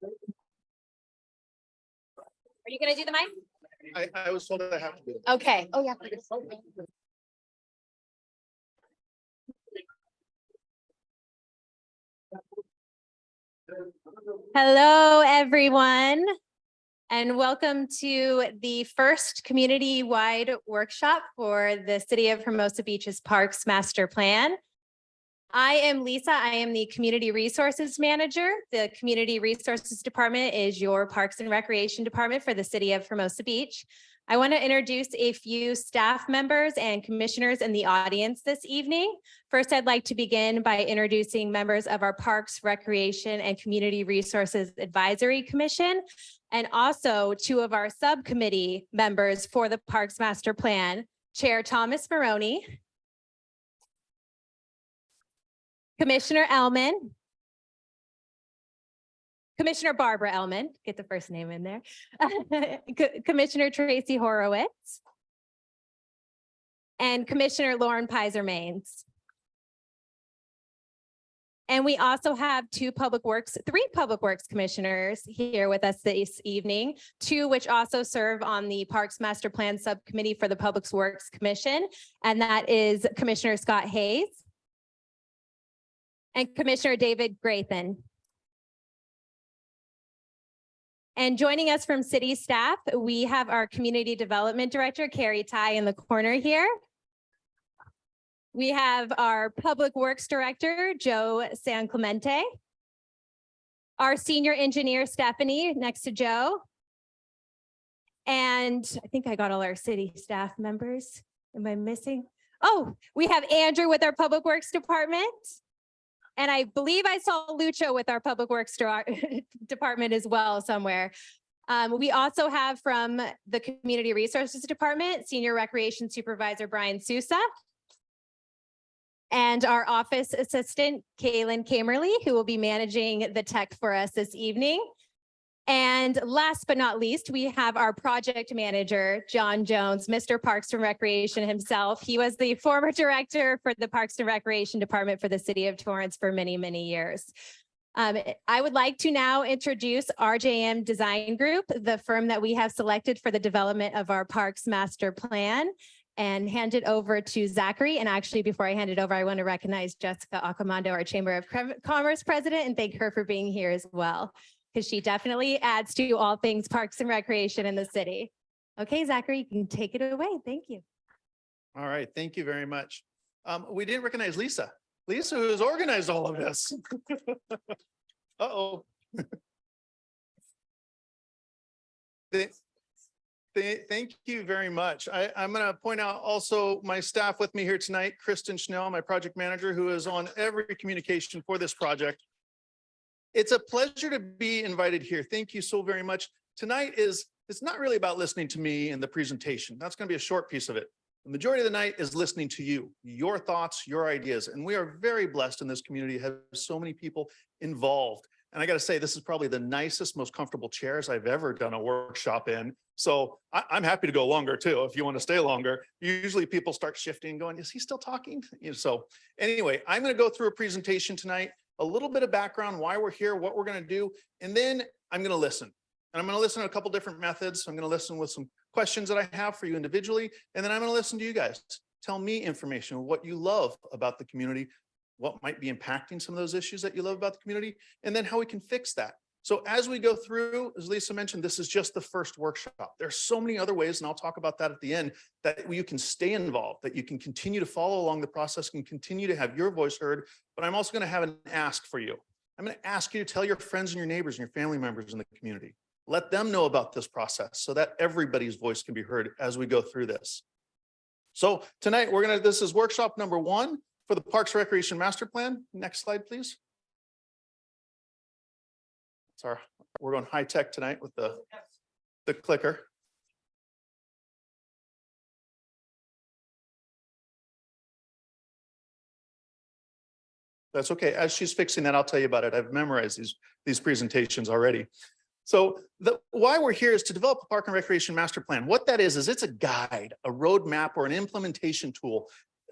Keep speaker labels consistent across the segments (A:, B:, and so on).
A: Are you gonna do the mic?
B: I was told that I have to do it.
A: Okay. Oh, yeah. Hello, everyone, and welcome to the first community-wide workshop for the City of Hermosa Beach's Parks Master Plan. I am Lisa. I am the Community Resources Manager. The Community Resources Department is your Parks and Recreation Department for the City of Hermosa Beach. I want to introduce a few staff members and commissioners in the audience this evening. First, I'd like to begin by introducing members of our Parks, Recreation, and Community Resources Advisory Commission, and also two of our subcommittee members for the Parks Master Plan, Chair Thomas Maroney, Commissioner Elman, Commissioner Barbara Elman, get the first name in there, Commissioner Tracy Horowitz, and Commissioner Lauren Pizer-Maines. And we also have three Public Works commissioners here with us this evening, two which also serve on the Parks Master Plan Subcommittee for the Public Works Commission, and that is Commissioner Scott Hayes and Commissioner David Graythen. And joining us from city staff, we have our Community Development Director, Carrie Ty, in the corner here. We have our Public Works Director, Joe San Clemente. Our Senior Engineer, Stephanie, next to Joe. And I think I got all our city staff members. Am I missing? Oh, we have Andrew with our Public Works Department. And I believe I saw Lucho with our Public Works Department as well somewhere. We also have from the Community Resources Department, Senior Recreation Supervisor Brian Sousa. And our office assistant, Kaylin Kamerly, who will be managing the tech for us this evening. And last but not least, we have our project manager, John Jones, Mr. Parks and Recreation himself. He was the former director for the Parks and Recreation Department for the City of Torrance for many, many years. I would like to now introduce RJM Design Group, the firm that we have selected for the development of our Parks Master Plan, and hand it over to Zachary. And actually, before I hand it over, I want to recognize Jessica Accomando, our Chamber of Commerce President, and thank her for being here as well, because she definitely adds to all things Parks and Recreation in the city. Okay, Zachary, you can take it away. Thank you.
B: All right, thank you very much. We didn't recognize Lisa. Lisa, who has organized all of this. Uh-oh. Thank you very much. I'm going to point out also my staff with me here tonight, Kristen Schnell, my project manager, who is on every communication for this project. It's a pleasure to be invited here. Thank you so very much. Tonight it's not really about listening to me and the presentation. That's going to be a short piece of it. The majority of the night is listening to you, your thoughts, your ideas. And we are very blessed in this community to have so many people involved. And I got to say, this is probably the nicest, most comfortable chairs I've ever done a workshop in. So I'm happy to go longer too, if you want to stay longer. Usually people start shifting, going, is he still talking? So anyway, I'm going to go through a presentation tonight, a little bit of background, why we're here, what we're going to do, and then I'm going to listen. And I'm going to listen to a couple different methods. I'm going to listen with some questions that I have for you individually, and then I'm going to listen to you guys. Tell me information, what you love about the community, what might be impacting some of those issues that you love about the community, and then how we can fix that. So as we go through, as Lisa mentioned, this is just the first workshop. There's so many other ways, and I'll talk about that at the end, that you can stay involved, that you can continue to follow along the process and continue to have your voice heard. But I'm also going to have an ask for you. I'm going to ask you to tell your friends and your neighbors and your family members in the community. Let them know about this process so that everybody's voice can be heard as we go through this. So tonight this is workshop number 1 for the Parks Recreation Master Plan. Next slide, please. We're going high tech tonight with the clicker. That's okay. As she's fixing that, I'll tell you about it. I've memorized these presentations already. So why we're here is to develop a Park and Recreation Master Plan. What that is it's a guide, a roadmap, or an implementation tool,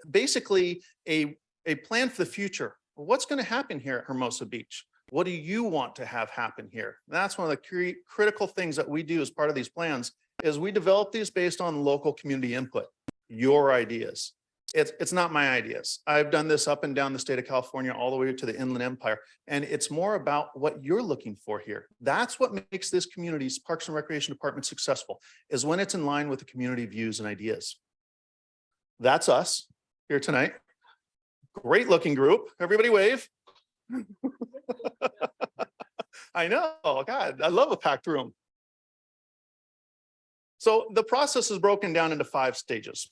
B: basically a plan for the future. What's going to happen here at Hermosa Beach? What do you want to have happen here? And that's one of the critical things that we do as part of these plans is we develop these based on local community input, your ideas. It's not my ideas. I've done this up and down the state of California, all the way to the Inland Empire. And it's more about what you're looking for here. That's what makes this community's Parks and Recreation Department successful, is when it's in line with the community views and ideas. That's us here tonight. Great looking group. Everybody wave. I know, God, I love a packed room. So the process is broken down into 5 stages.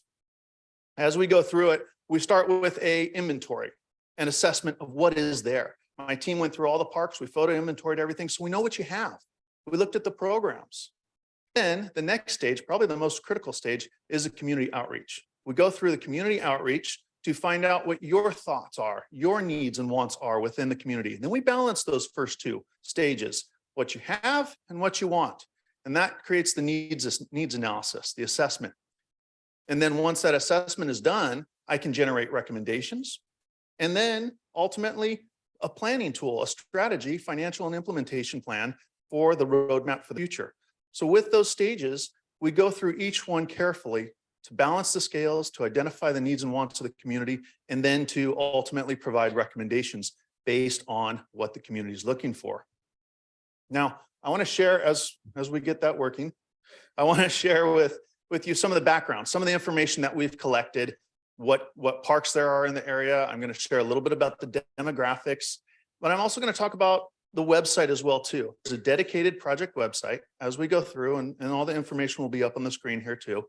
B: As we go through it, we start with a inventory, an assessment of what is there. My team went through all the parks, we photo inventoried everything, so we know what you have. We looked at the programs. Then the next stage, probably the most critical stage, is the community outreach. We go through the community outreach to find out what your thoughts are, your needs and wants are within the community. And then we balance those first 2 stages, what you have and what you want. And that creates the needs analysis, the assessment. And then once that assessment is done, I can generate recommendations. And then ultimately a planning tool, a strategy, financial and implementation plan for the roadmap for the future. So with those stages, we go through each one carefully to balance the scales, to identify the needs and wants of the community, and then to ultimately provide recommendations based on what the community is looking for. Now, I want to share, as we get that working, I want to share with you some of the background, some of the information that we've collected, what parks there are in the area. I'm going to share a little bit about the demographics, but I'm also going to talk about the website as well too. It's a dedicated project website as we go through, and all the information will be up on the screen here too.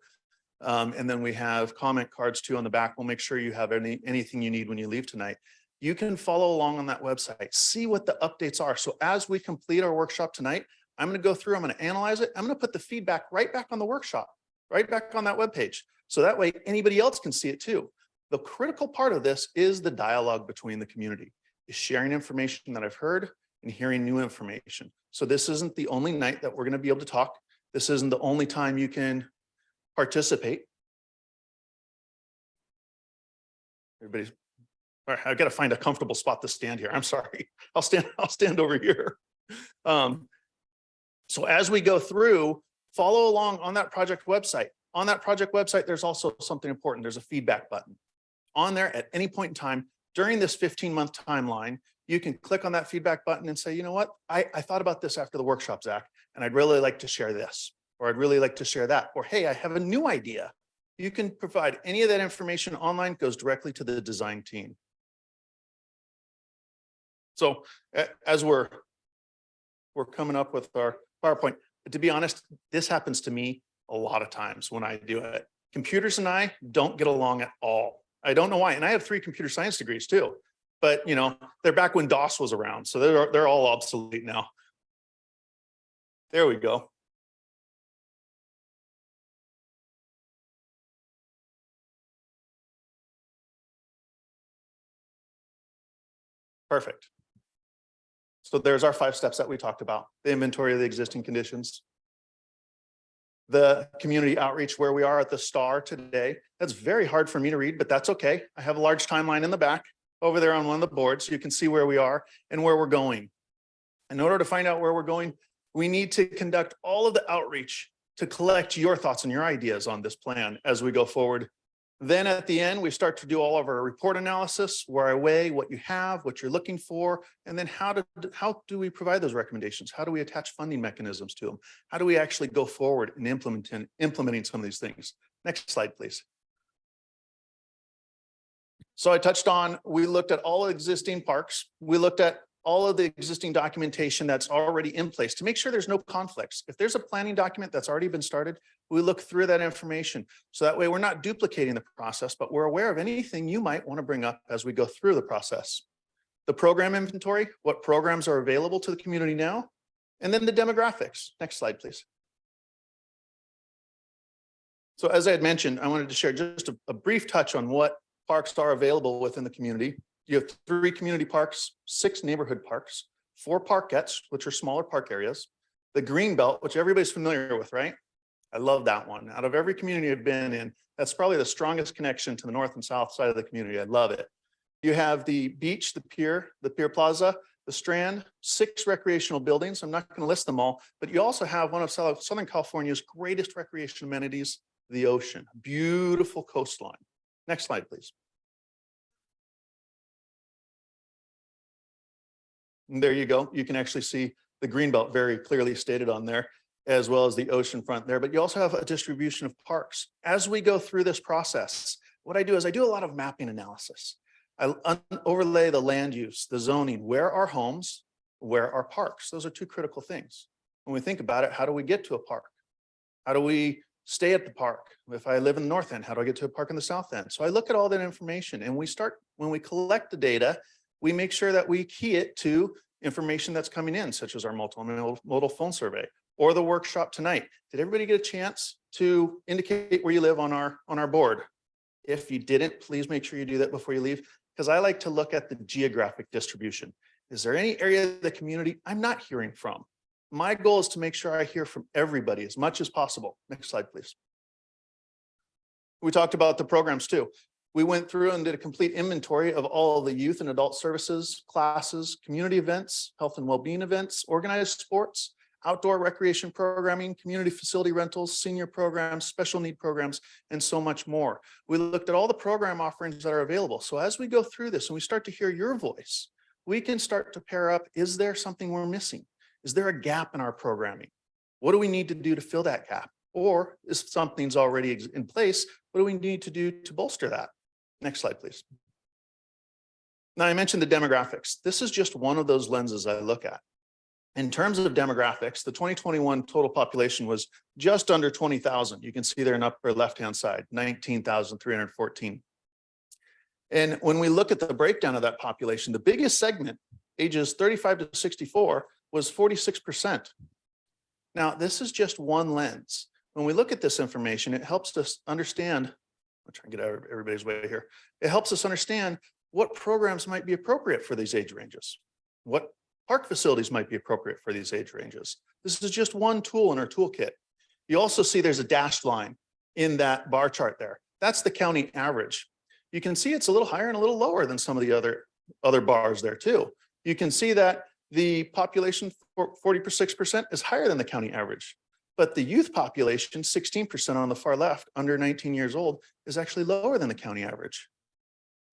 B: And then we have comment cards too on the back. We'll make sure you have anything you need when you leave tonight. You can follow along on that website, see what the updates are. So as we complete our workshop tonight, I'm going to go through, I'm going to analyze it. I'm going to put the feedback right back on the workshop, right back on that webpage. So that way anybody else can see it too. The critical part of this is the dialogue between the community, is sharing information that I've heard and hearing new information. So this isn't the only night that we're going to be able to talk. This isn't the only time you can participate. Everybody's all right. I've got to find a comfortable spot to stand here. I'm sorry. I'll stand over here. So as we go through, follow along on that project website. On that project website, there's also something important. There's a feedback button. On there at any point in time during this 15-month timeline, you can click on that feedback button and say, you know what, I thought about this after the workshop, Zach, and I'd really like to share this, or I'd really like to share that, or hey, I have a new idea. You can provide any of that information online, goes directly to the design team. So as we're coming up with our PowerPoint, to be honest, this happens to me a lot of times when I do it. Computers and I don't get along at all. I don't know why. And I have 3 computer science degrees too, but you know, they're back when DOS was around. So they're all obsolete now. There we go. Perfect. So there's our 5 steps that we talked about: the inventory of the existing conditions, the community outreach, where we are at the star today. That's very hard for me to read, but that's okay. I have a large timeline in the back over there on one of the boards, so you can see where we are and where we're going. In order to find out where we're going, we need to conduct all of the outreach to collect your thoughts and your ideas on this plan as we go forward. Then at the end, we start to do all of our report analysis, where I weigh what you have, what you're looking for, and then how do we provide those recommendations? How do we attach funding mechanisms to them? How do we actually go forward and implementing some of these things? Next slide, please. So I touched on, we looked at all existing parks. We looked at all of the existing documentation that's already in place to make sure there's no conflicts. If there's a planning document that's already been started, we look through that information. So that way we're not duplicating the process, but we're aware of anything you might want to bring up as we go through the process. The program inventory, what programs are available to the community now, and then the demographics. Next slide, please. So as I had mentioned, I wanted to share just a brief touch on what parks are available within the community. You have 3 community parks, 6 neighborhood parks, 4 parkettes, which are smaller park areas, the green belt, which everybody's familiar with, right? I love that one. Out of every community I've been in, that's probably the strongest connection to the north and south side of the community. I love it. You have the beach, the pier plaza, the Strand, 6 recreational buildings. I'm not going to list them all, but you also have one of Southern California's greatest recreation amenities, the ocean, beautiful coastline. Next slide, please. And there you go. You can actually see the greenbelt very clearly stated on there, as well as the ocean front there. But you also have a distribution of parks. As we go through this process, what I do is I do a lot of mapping analysis. I overlay the land use, the zoning, where are homes, where are parks? Those are 2 critical things. When we think about it, how do we get to a park? How do we stay at the park? If I live in the north end, how do I get to a park in the south end? So I look at all that information, and when we collect the data, we make sure that we key it to information that's coming in, such as our multimodal phone survey or the workshop tonight. Did everybody get a chance to indicate where you live on our board? If you didn't, please make sure you do that before you leave, because I like to look at the geographic distribution. Is there any area of the community I'm not hearing from? My goal is to make sure I hear from everybody as much as possible. Next slide, please. We talked about the programs too. We went through and did a complete inventory of all the youth and adult services, classes, community events, health and well-being events, organized sports, outdoor recreation programming, community facility rentals, senior programs, special need programs, and so much more. We looked at all the program offerings that are available. So as we go through this and we start to hear your voice, we can start to pair up, is there something we're missing? Is there a gap in our programming? What do we need to do to fill that gap? Or if something's already in place, what do we need to do to bolster that? Next slide, please. Now, I mentioned the demographics. This is just one of those lenses I look at. In terms of demographics, the 2021 total population was just under 20,000. You can see there in upper left-hand side, 19,314. And when we look at the breakdown of that population, the biggest segment, ages 35 to 64, was 46%. Now, this is just one lens. When we look at this information, it helps us understand, I'm trying to get out of everybody's way here. It helps us understand what programs might be appropriate for these age ranges, what park facilities might be appropriate for these age ranges. This is just one tool in our toolkit. You also see there's a dashed line in that bar chart there. That's the county average. You can see it's a little higher and a little lower than some of the other bars there too. You can see that the population, 46%, is higher than the county average. But the youth population, 16% on the far left, under 19 years old, is actually lower than the county average.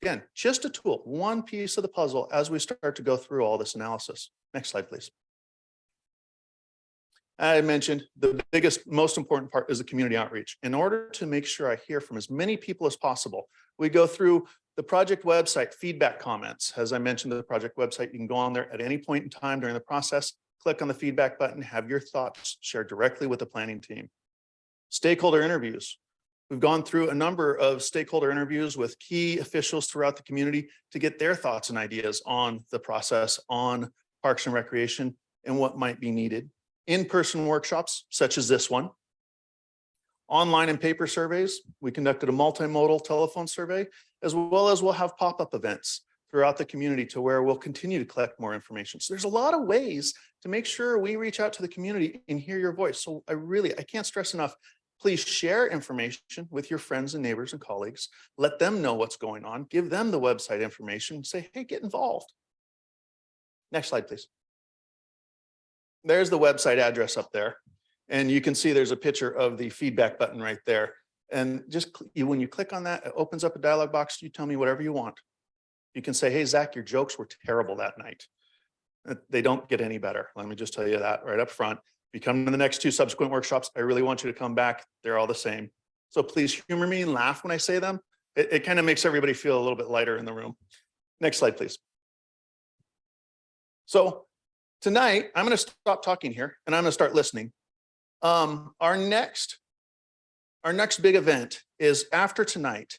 B: Again, just a tool, one piece of the puzzle as we start to go through all this analysis. Next slide, please. I mentioned the biggest, most important part is the community outreach. In order to make sure I hear from as many people as possible, we go through the project website, feedback comments. As I mentioned, the project website, you can go on there at any point in time during the process, click on the feedback button, have your thoughts shared directly with the planning team. Stakeholder interviews. We've gone through a number of stakeholder interviews with key officials throughout the community to get their thoughts and ideas on the process, on Parks and Recreation, and what might be needed. In-person workshops, such as this one. Online and paper surveys. We conducted a multimodal telephone survey, as well as we'll have pop-up events throughout the community to where we'll continue to collect more information. So there's a lot of ways to make sure we reach out to the community and hear your voice. So I can't stress enough, please share information with your friends and neighbors and colleagues. Let them know what's going on. Give them the website information. Say, hey, get involved. Next slide, please. There's the website address up there. And you can see there's a picture of the feedback button right there. And just when you click on that, it opens up a dialog box. You tell me whatever you want. You can say, hey, Zach, your jokes were terrible that night. They don't get any better. Let me just tell you that right up front. If you come to the next 2 subsequent workshops, I really want you to come back. They're all the same. So please humor me and laugh when I say them. It kind of makes everybody feel a little bit lighter in the room. Next slide, please. So tonight, I'm going to stop talking here and I'm going to start listening. Our next big event is after tonight.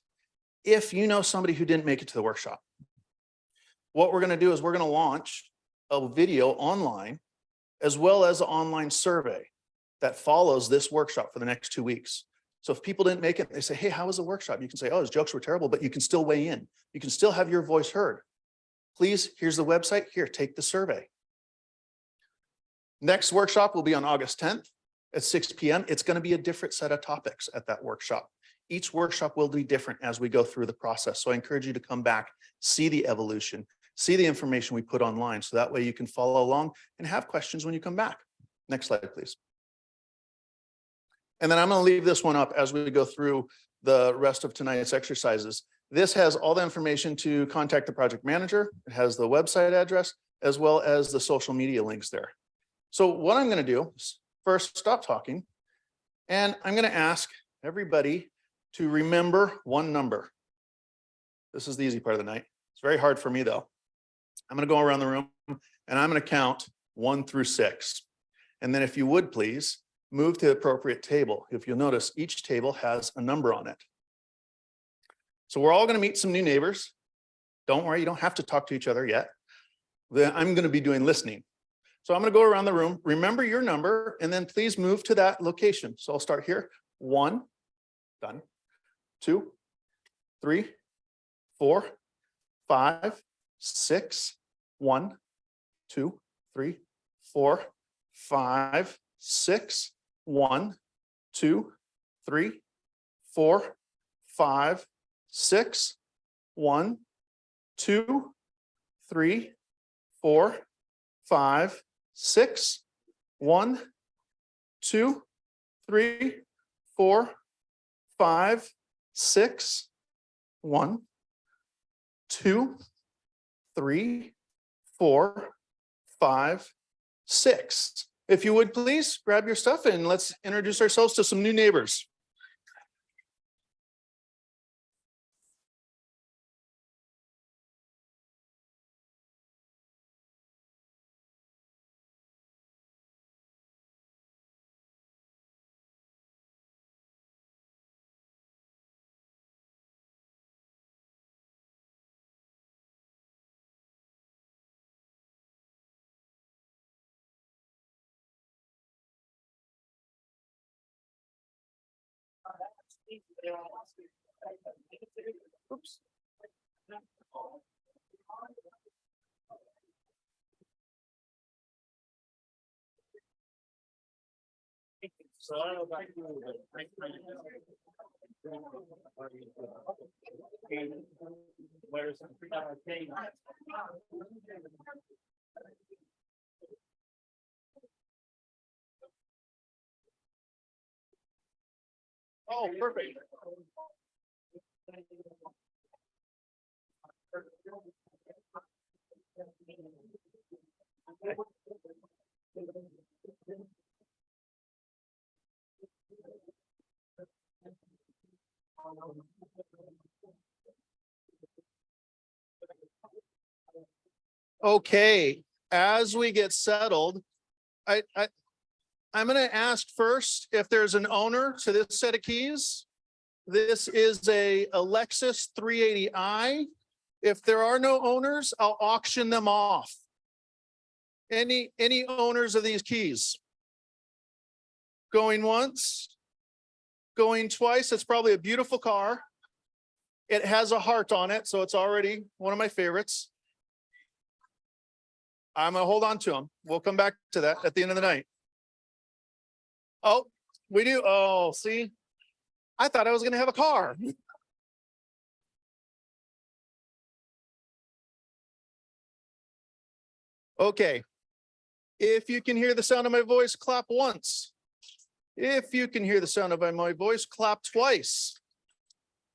B: If you know somebody who didn't make it to the workshop, what we're going to do is we're going to launch a video online, as well as an online survey that follows this workshop for the next 2 weeks. So if people didn't make it, they say, hey, how was the workshop? You can say, oh, his jokes were terrible, but you can still weigh in. You can still have your voice heard. Please, here's the website. Here, take the survey. Next workshop will be on August 10th at 6 p.m. It's going to be a different set of topics at that workshop. Each workshop will be different as we go through the process. So I encourage you to come back, see the evolution, see the information we put online. So that way you can follow along and have questions when you come back. Next slide, please. And then I'm going to leave this one up as we go through the rest of tonight's exercises. This has all the information to contact the project manager. It has the website address as well as the social media links there. So what I'm going to do is first stop talking, and I'm going to ask everybody to remember one number. This is the easy part of the night. It's very hard for me though. I'm going to go around the room and I'm going to count 1 through 6. And then if you would please move to the appropriate table. If you'll notice, each table has a number on it. So we're all going to meet some new neighbors. Don't worry, you don't have to talk to each other yet. Then I'm going to be doing listening. So I'm going to go around the room, remember your number, and then please move to that location. So I'll start here. 1, done. 2, 3, 4, 5, 6, 1, 2, 3, 4, 5, 6, 1, 2, 3, 4, 5, 6, 1, 2, 3, 4, 5, 6, 1, 2, 3, 4, 5, 6, 1, 2, 3, 4, 5, 6. If you would please grab your stuff and let's introduce ourselves to some new neighbors. Oops. Oh, perfect. Okay, as we get settled, I'm going to ask first if there's an owner to this set of keys. This is a Lexus 380i. If there are no owners, I'll auction them off. Any owners of these keys? Going once, going twice. It's probably a beautiful car. It has a heart on it, so it's already one of my favorites. I'm gonna hold on to them. We'll come back to that at the end of the night. Oh, we do. Oh, see, I thought I was gonna have a car. Okay. If you can hear the sound of my voice, clap once. If you can hear the sound of my voice, clap twice.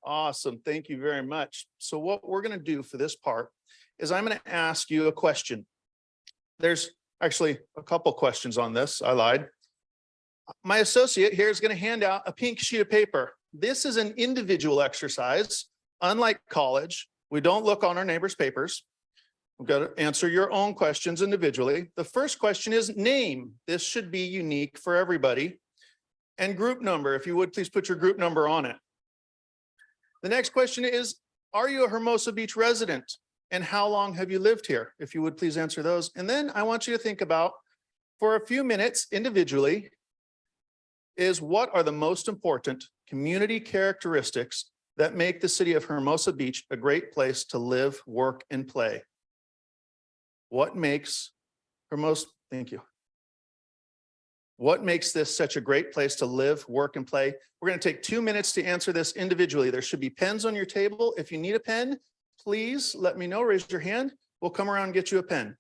B: Awesome. Thank you very much. So what we're going to do for this part is I'm going to ask you a question. There's actually a couple questions on this. I lied. My associate here is going to hand out a pink sheet of paper. This is an individual exercise. Unlike college, we don't look on our neighbors' papers. We've got to answer your own questions individually. The first question is name. This should be unique for everybody. And group number, if you would please put your group number on it. The next question is, are you a Hermosa Beach resident? And how long have you lived here? If you would please answer those. And then I want you to think about, for a few minutes individually, is what are the most important community characteristics that make the city of Hermosa Beach a great place to live, work, and play? What makes Hermosa, thank you. What makes this such a great place to live, work, and play? We're going to take 2 minutes to answer this individually. There should be pens on your table. If you need a pen, please let me know. Raise your hand. we'll come around and get you a pen.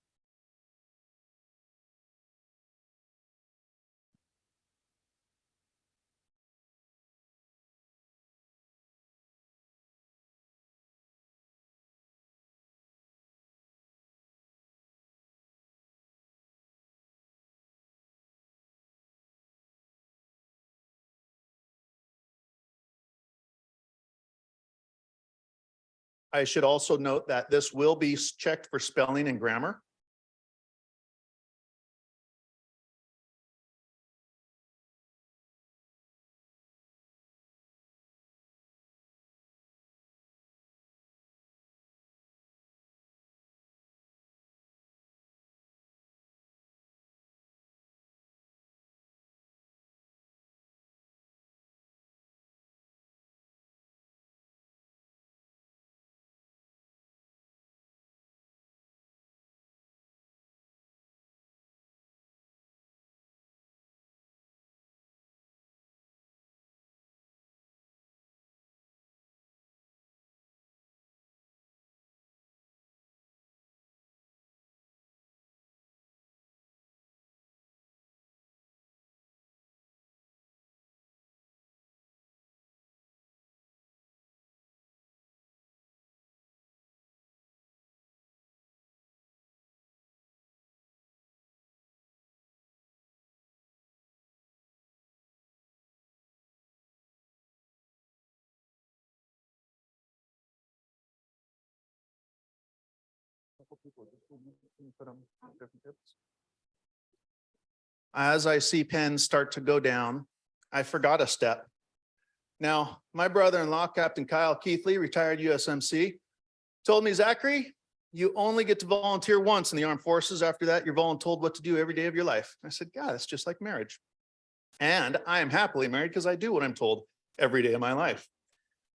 B: I should also note that this will be checked for spelling and grammar. As I see pens start to go down, I forgot a step. Now, my brother-in-law, Captain Kyle Keithley, retired USMC, told me, Zachary, you only get to volunteer once in the armed forces. After that, you're voluntold what to do every day of your life. I said, God, it's just like marriage. And I am happily married because I do what I'm told every day of my life.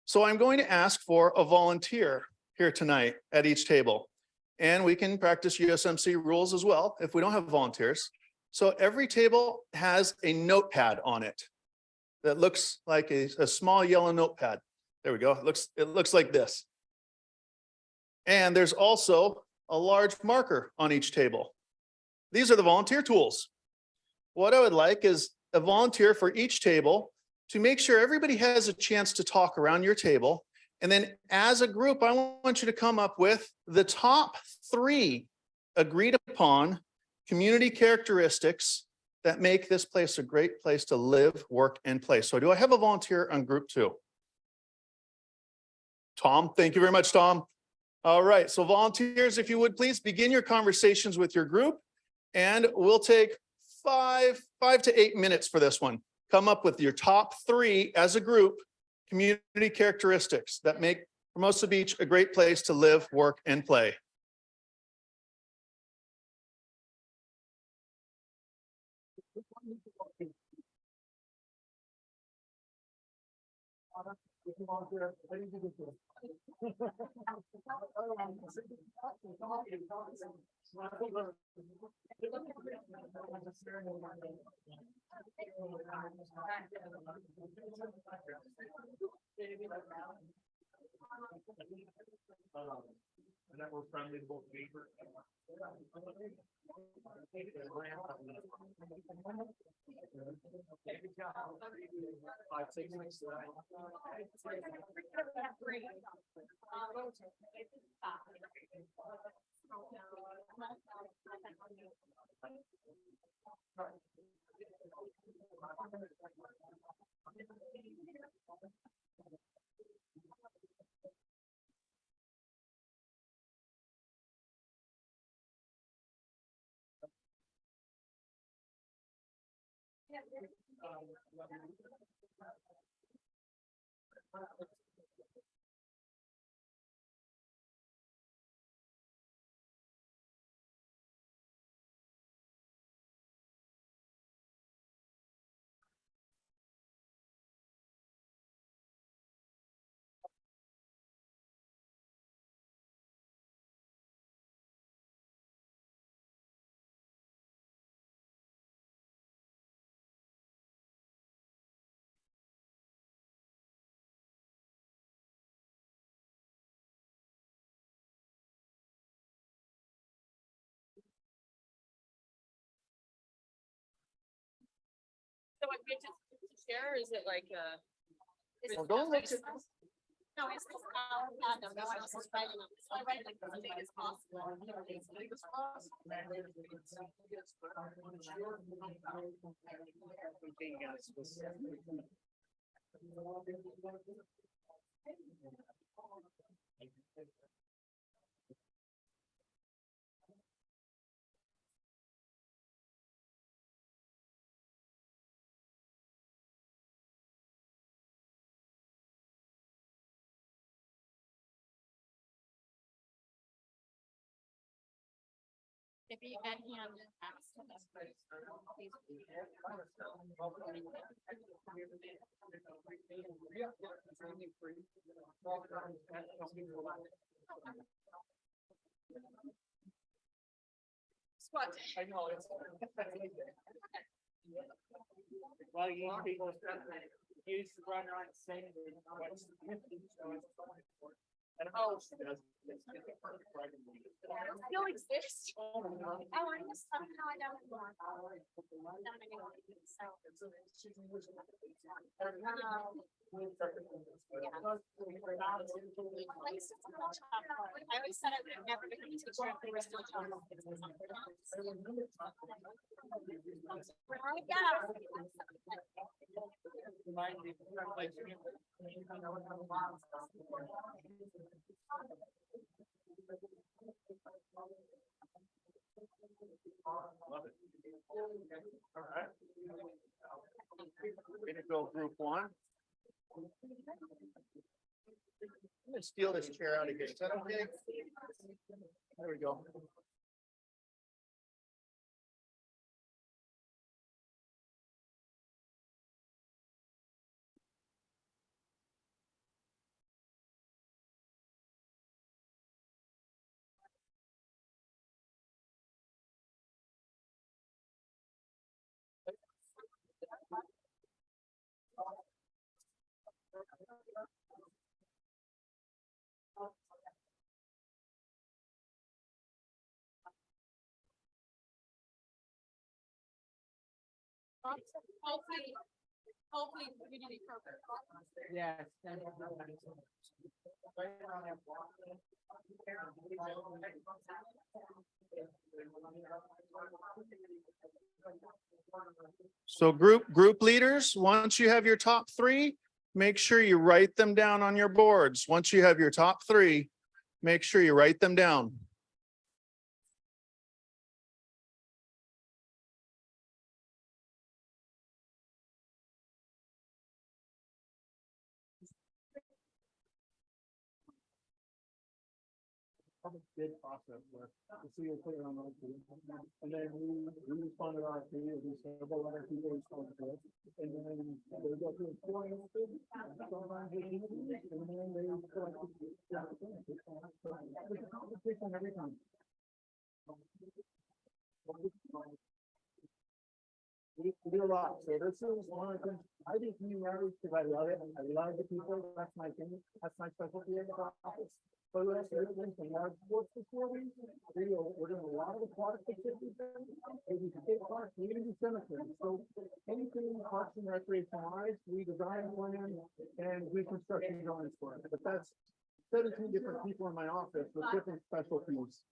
B: So I'm going to ask for a volunteer here tonight at each table. And we can practice USMC rules as well if we don't have volunteers. So every table has a notepad on it that looks like a small yellow notepad. There we go. It looks like this. And there's also a large marker on each table. These are the volunteer tools. What I would like is a volunteer for each table to make sure everybody has a chance to talk around your table. And then as a group, I want you to come up with the top 3 agreed upon community characteristics that make this place a great place to live, work, and play. So do I have a volunteer on group 2? Tom, thank you very much, Tom. All right, so volunteers, if you would please begin your conversations with your group, and we'll take 5 to 8 minutes for this one. Come up with your top 3 as a group community characteristics that make Hermosa Beach a great place to live, work, and play. And that we're friendly to both neighbors.
C: So I get to share, or is it like
B: Well, don't look at-
C: No, it's just, no, no one else is writing them. So I write like as big as possible. As big as possible. If you add hand. Squat.
B: I know, it's. Well, you people use the run on saying. And how she does.
C: Still exists. Oh, I just somehow I don't know. I always said I would never become a teacher if they were still talking.
B: Love it. All right. Way to go, group one. I'm gonna steal this chair out of here. Is that okay? There we go.
C: Hopefully, community program.
B: Yes. So group leaders, once you have your top three, make sure you write them down on your boards. Once you have your top three, make sure you write them down. Good process where the CEO put it on our team, and then we responded to our team, and we several other people responded to it, and then they go through a scoring method, sometimes they do, and then they collect the. There's a competition every time. We do a lot, so this is one of the things, I do community outreach because I love it, I love the people, that's my thing, that's my specialty in the office. But we're also doing some large sports facilities, we're doing a lot of the park activities, maybe state parks, community cemeteries, so anything in parks and recreation wise, we design plan and we construction drawings for it, but that's 17 different people in my office with different specialties.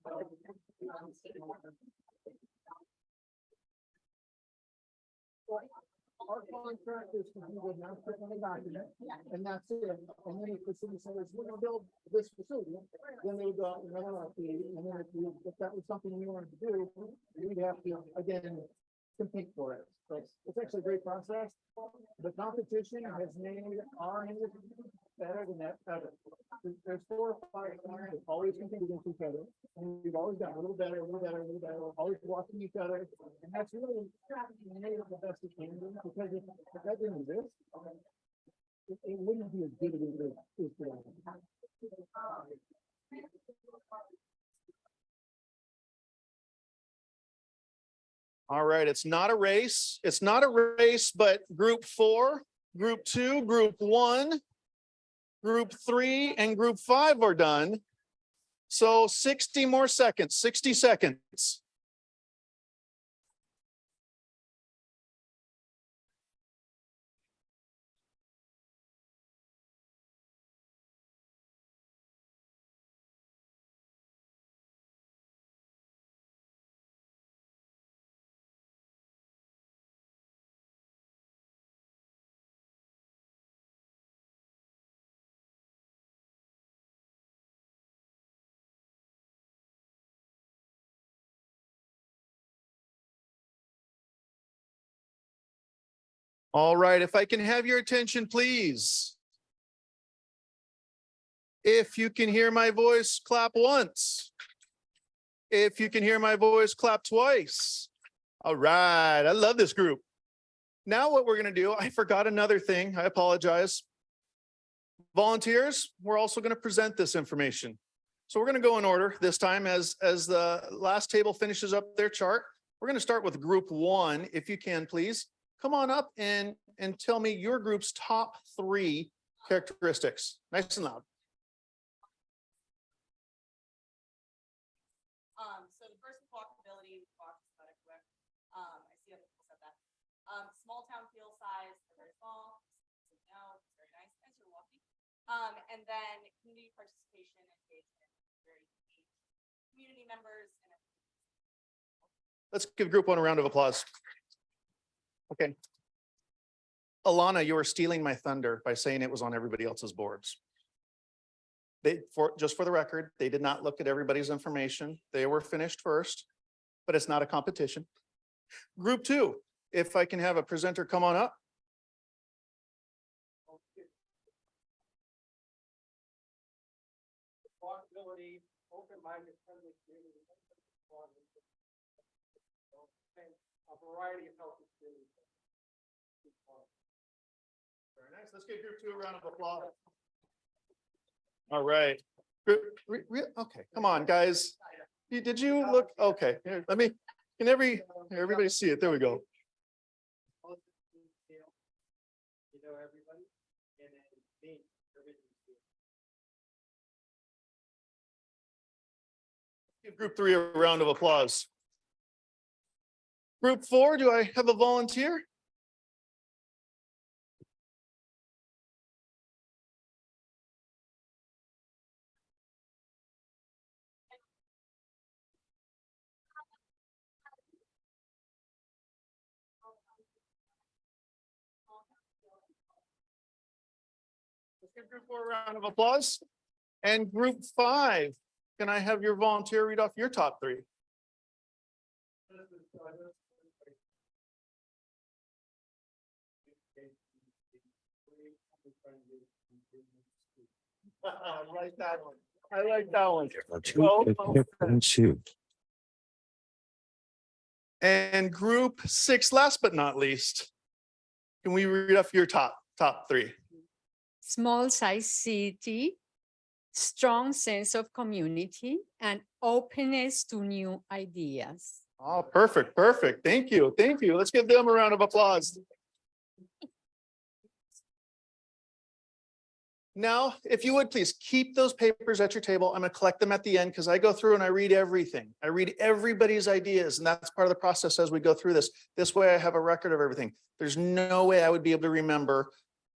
B: Our contract is to do the master plan document, and that's it. And then if the city says, we're gonna build this facility, then they would go out and run out the, and then if that was something we wanted to do, we'd have to, again, compete for it. So it's actually a great process. The competition has made our industry better than that ever. There's 4 or 5 cars that always compete against each other. And we've always got a little better, a little better, a little better, we're always watching each other. And that's really made it the best it can be, because if that didn't exist, it wouldn't be as good as it is today. All right, it's not a race. It's not a race, but group 4, group 2, group 1, group 3, and group 5 are done. So 60 more seconds, 60 seconds. All right, if I can have your attention, please. If you can hear my voice, clap once. If you can hear my voice, clap twice. All right, I love this group. Now what we're gonna do, I forgot another thing, I apologize. Volunteers, we're also gonna present this information. So we're gonna go in order this time as the last table finishes up their chart. We're gonna start with group one, if you can, please. Come on up and tell me your group's top 3 characteristics. Nice and loud.
C: So the first is walkability, we talked about it, correct? I see other people said that. Small town feel size, they're very small. So no, it's very nice, thanks for walking. And then community participation, engagement, very key. Community members and.
B: Let's give group one a round of applause. Okay. Alana, you were stealing my thunder by saying it was on everybody else's boards. Just for the record, they did not look at everybody's information. They were finished first, but it's not a competition. Group two, if I can have a presenter come on up.
D: Walkability, open-minded, friendly community. A variety of health experiences.
B: Very nice. Let's give group two a round of applause. All right. Okay, come on, guys. Did you look? Okay, here, let me, can everybody see it? There we go.
D: You know, everybody, and then me, everything.
B: Give group three a round of applause. Group four, do I have a volunteer? Let's give group four a round of applause. And group five, can I have your volunteer read off your top 3? I like that one. I like that one. And group 6, last but not least, can we read off your top 3?
E: Small size city, strong sense of community, and openness to new ideas.
B: Oh, perfect, perfect. Thank you. Thank you. Let's give them a round of applause. Now, if you would please keep those papers at your table. I'm going to collect them at the end because I go through and I read everything. I read everybody's ideas, and that's part of the process as we go through this. This way I have a record of everything. There's no way I would be able to remember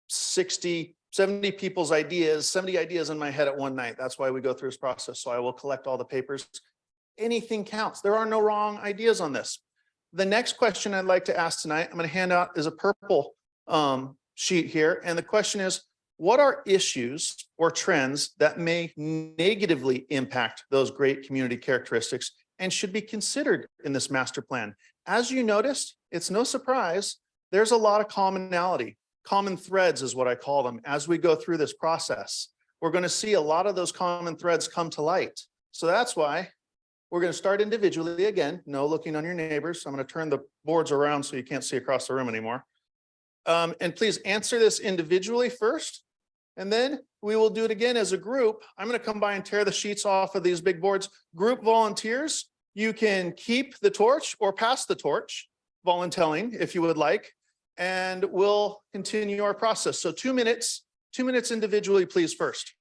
B: 60, 70 people's ideas, 70 ideas in my head at one night. That's why we go through this process. So I will collect all the papers. Anything counts. There are no wrong ideas on this. The next question I'd like to ask tonight, I'm going to hand out is a purple sheet here. And the question is, what are issues or trends that may negatively impact those great community characteristics and should be considered in this master plan? As you noticed, it's no surprise, there's a lot of commonality. Common threads is what I call them. As we go through this process, we're going to see a lot of those common threads come to light. So that's why we're going to start individually again. No looking on your neighbors. I'm going to turn the boards around so you can't see across the room anymore. And please answer this individually first. And then we will do it again as a group. I'm going to come by and tear the sheets off of these big boards. Group volunteers, you can keep the torch or pass the torch, volunteering if you would like, and we'll continue our process. So 2 minutes individually, please, first.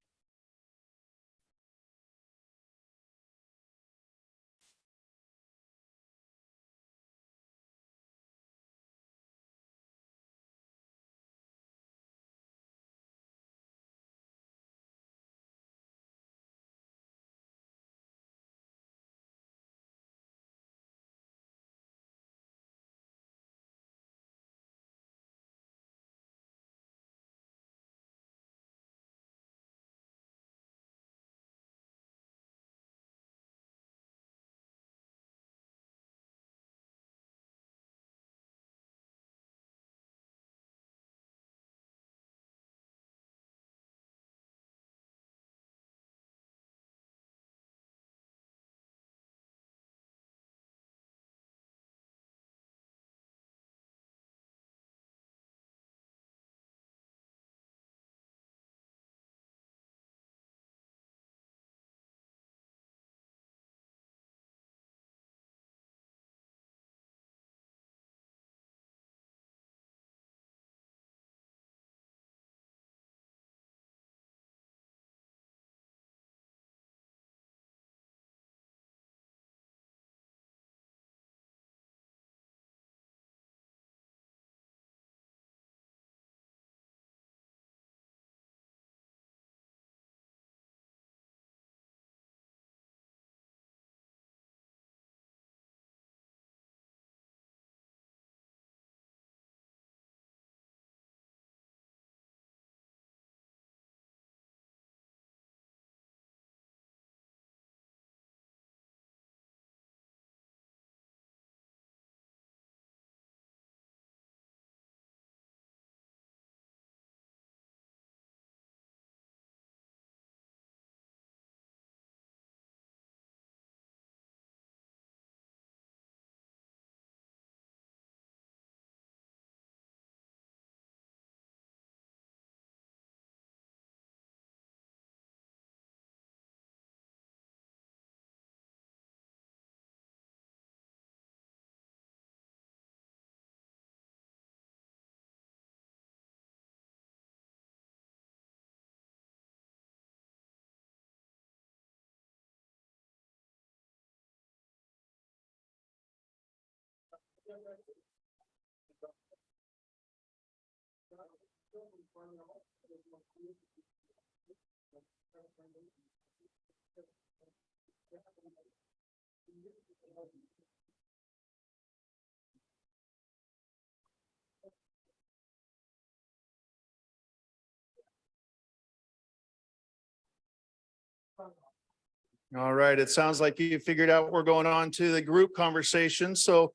B: All right, it sounds like you figured out we're going on to the group conversation. So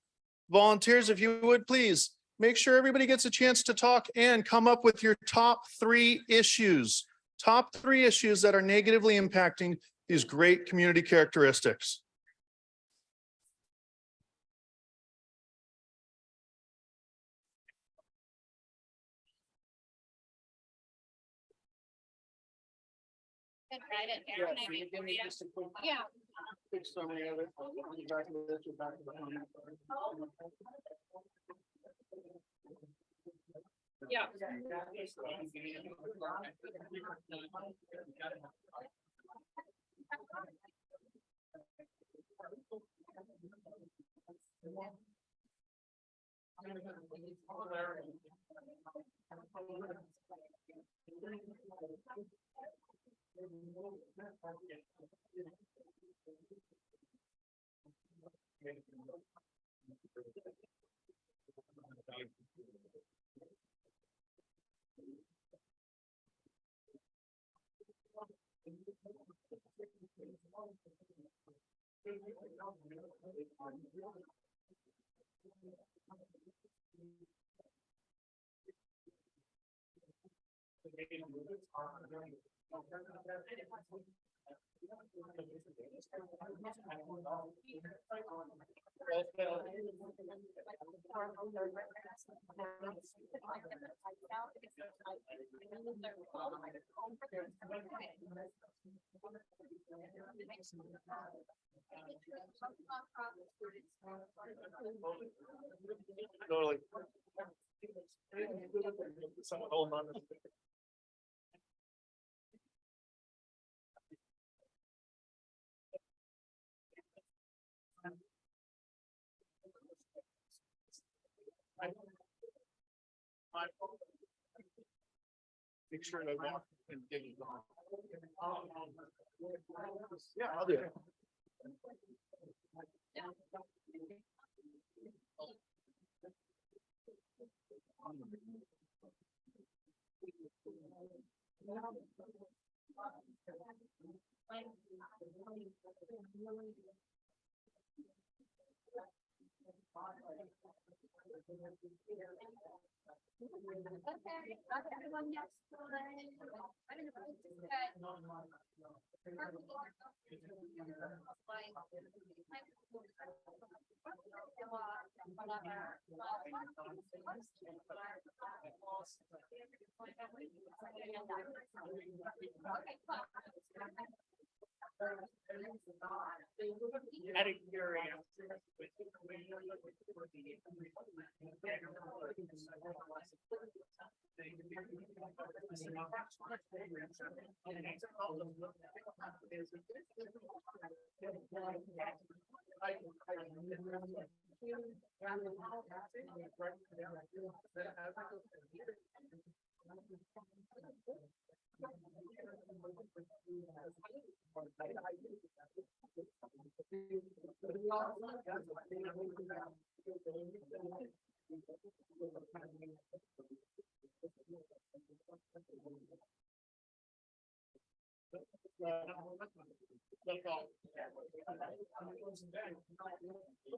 B: volunteers, if you would please, make sure everybody gets a chance to talk and come up with your top 3 issues. Top 3 issues that are negatively impacting these great community characteristics.
A: Yeah. Yeah.
B: Totally. Someone hold on. Make sure to walk and give it. Yeah, I'll do it.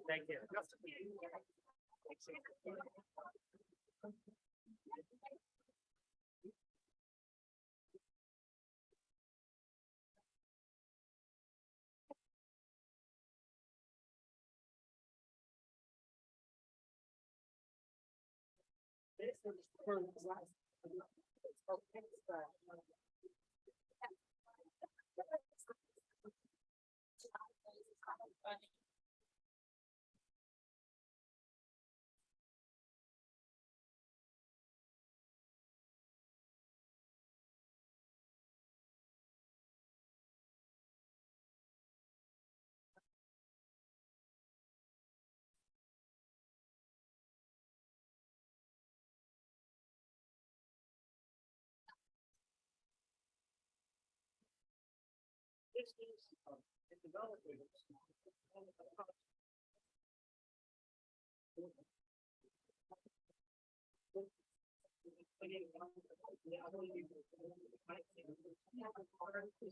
B: Thank you.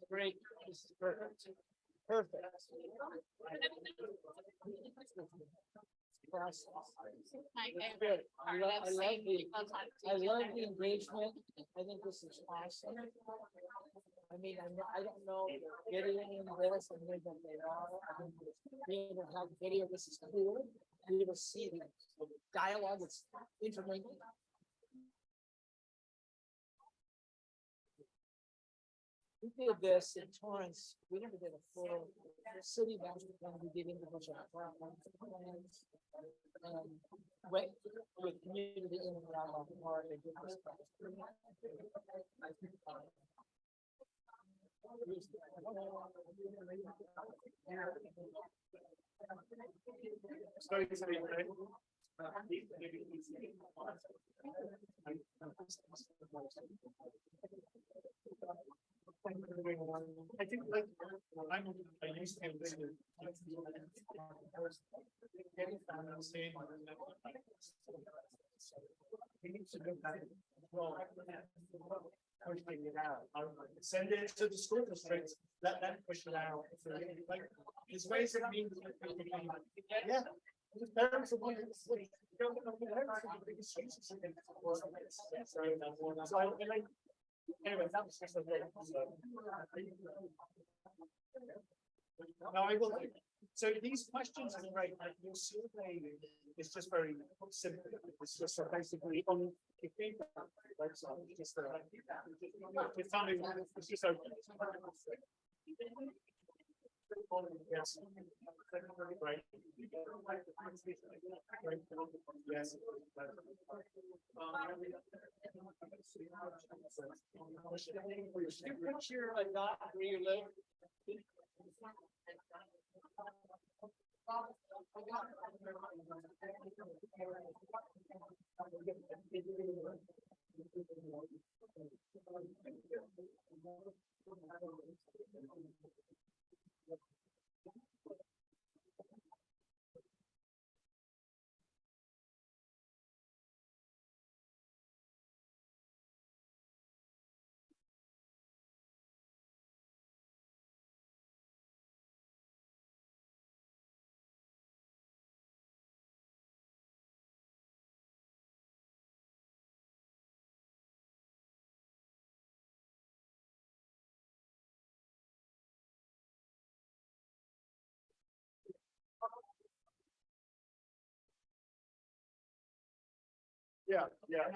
D: Great, this is perfect. Perfect. Good. I love the engagement. I think this is awesome. I mean, I don't know, getting in this and where that they are. I mean, being able to have video, this is cool. Be able to see the dialogue, it's intermingled. We did this in Torrance. We never did a full city master plan. We did individual plans. Went with community in and around the park and did this.
B: I think like, I used to have this. Pushing it out. Send it to the school districts, let them push it out. Like, there's ways of being. Yeah. The parents are going to sleep. So, and like, anyway, that was just a bit. No, I will. So these questions are right, like your survey is just very simple. It's just basically on the feedback. Like, so it's just it's not even, it's just open. Yes. Right. Yes.
D: Picture a dot where you live.
B: Yeah, yeah.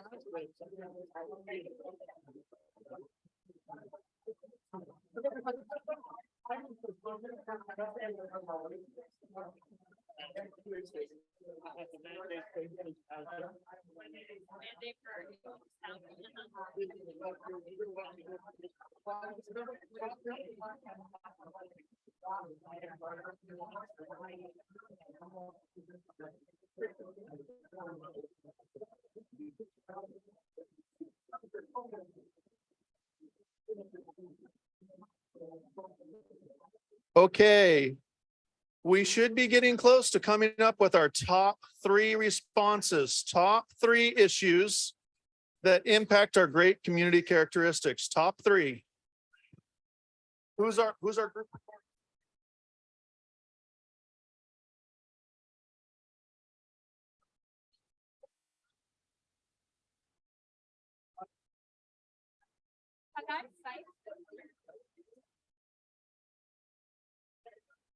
B: Okay. We should be getting close to coming up with our top 3 responses, top 3 issues that impact our great community characteristics, top 3. Who's our group?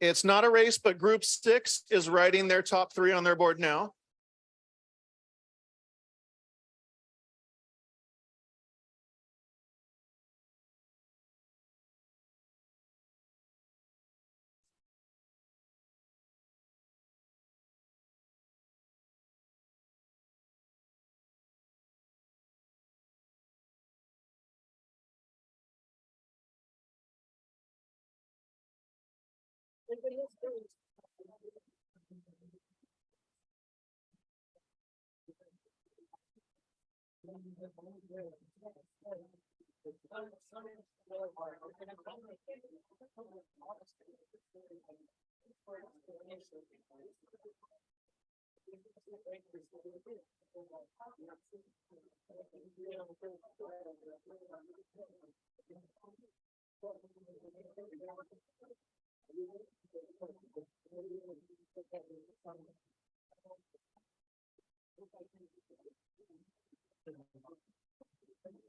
B: It's not a race, but group 6 is writing their top 3 on their board now.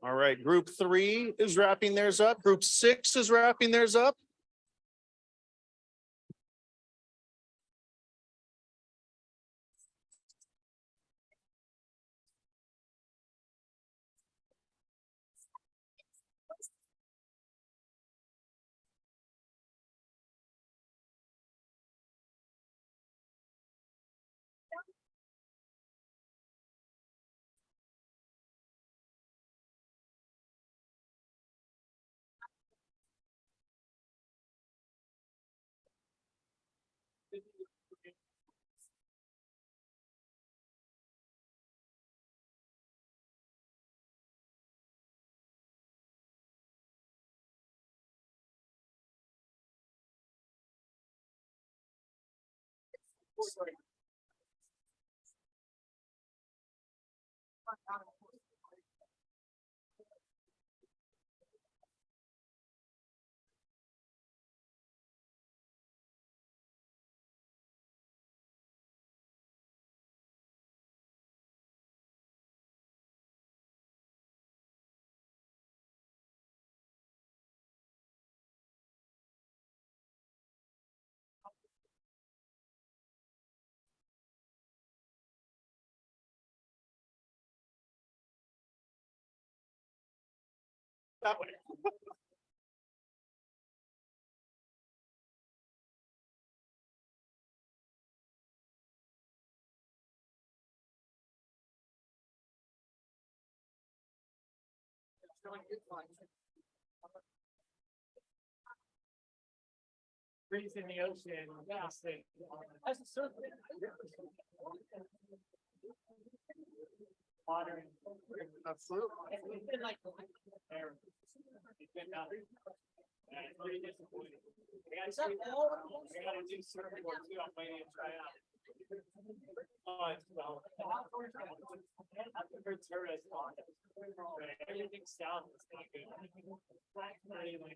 B: All right, group 3 is wrapping theirs up. Group 6 is wrapping theirs up. That way.
D: Breeze in the ocean. Yes. As a surfer. Modern.
B: Absolutely.
D: It's been like. It's been nothing. And it's really disappointing. I gotta do surfboard too. I'm waiting to try out. Well, I've heard tourists on it. Everything south is not good. Anyway.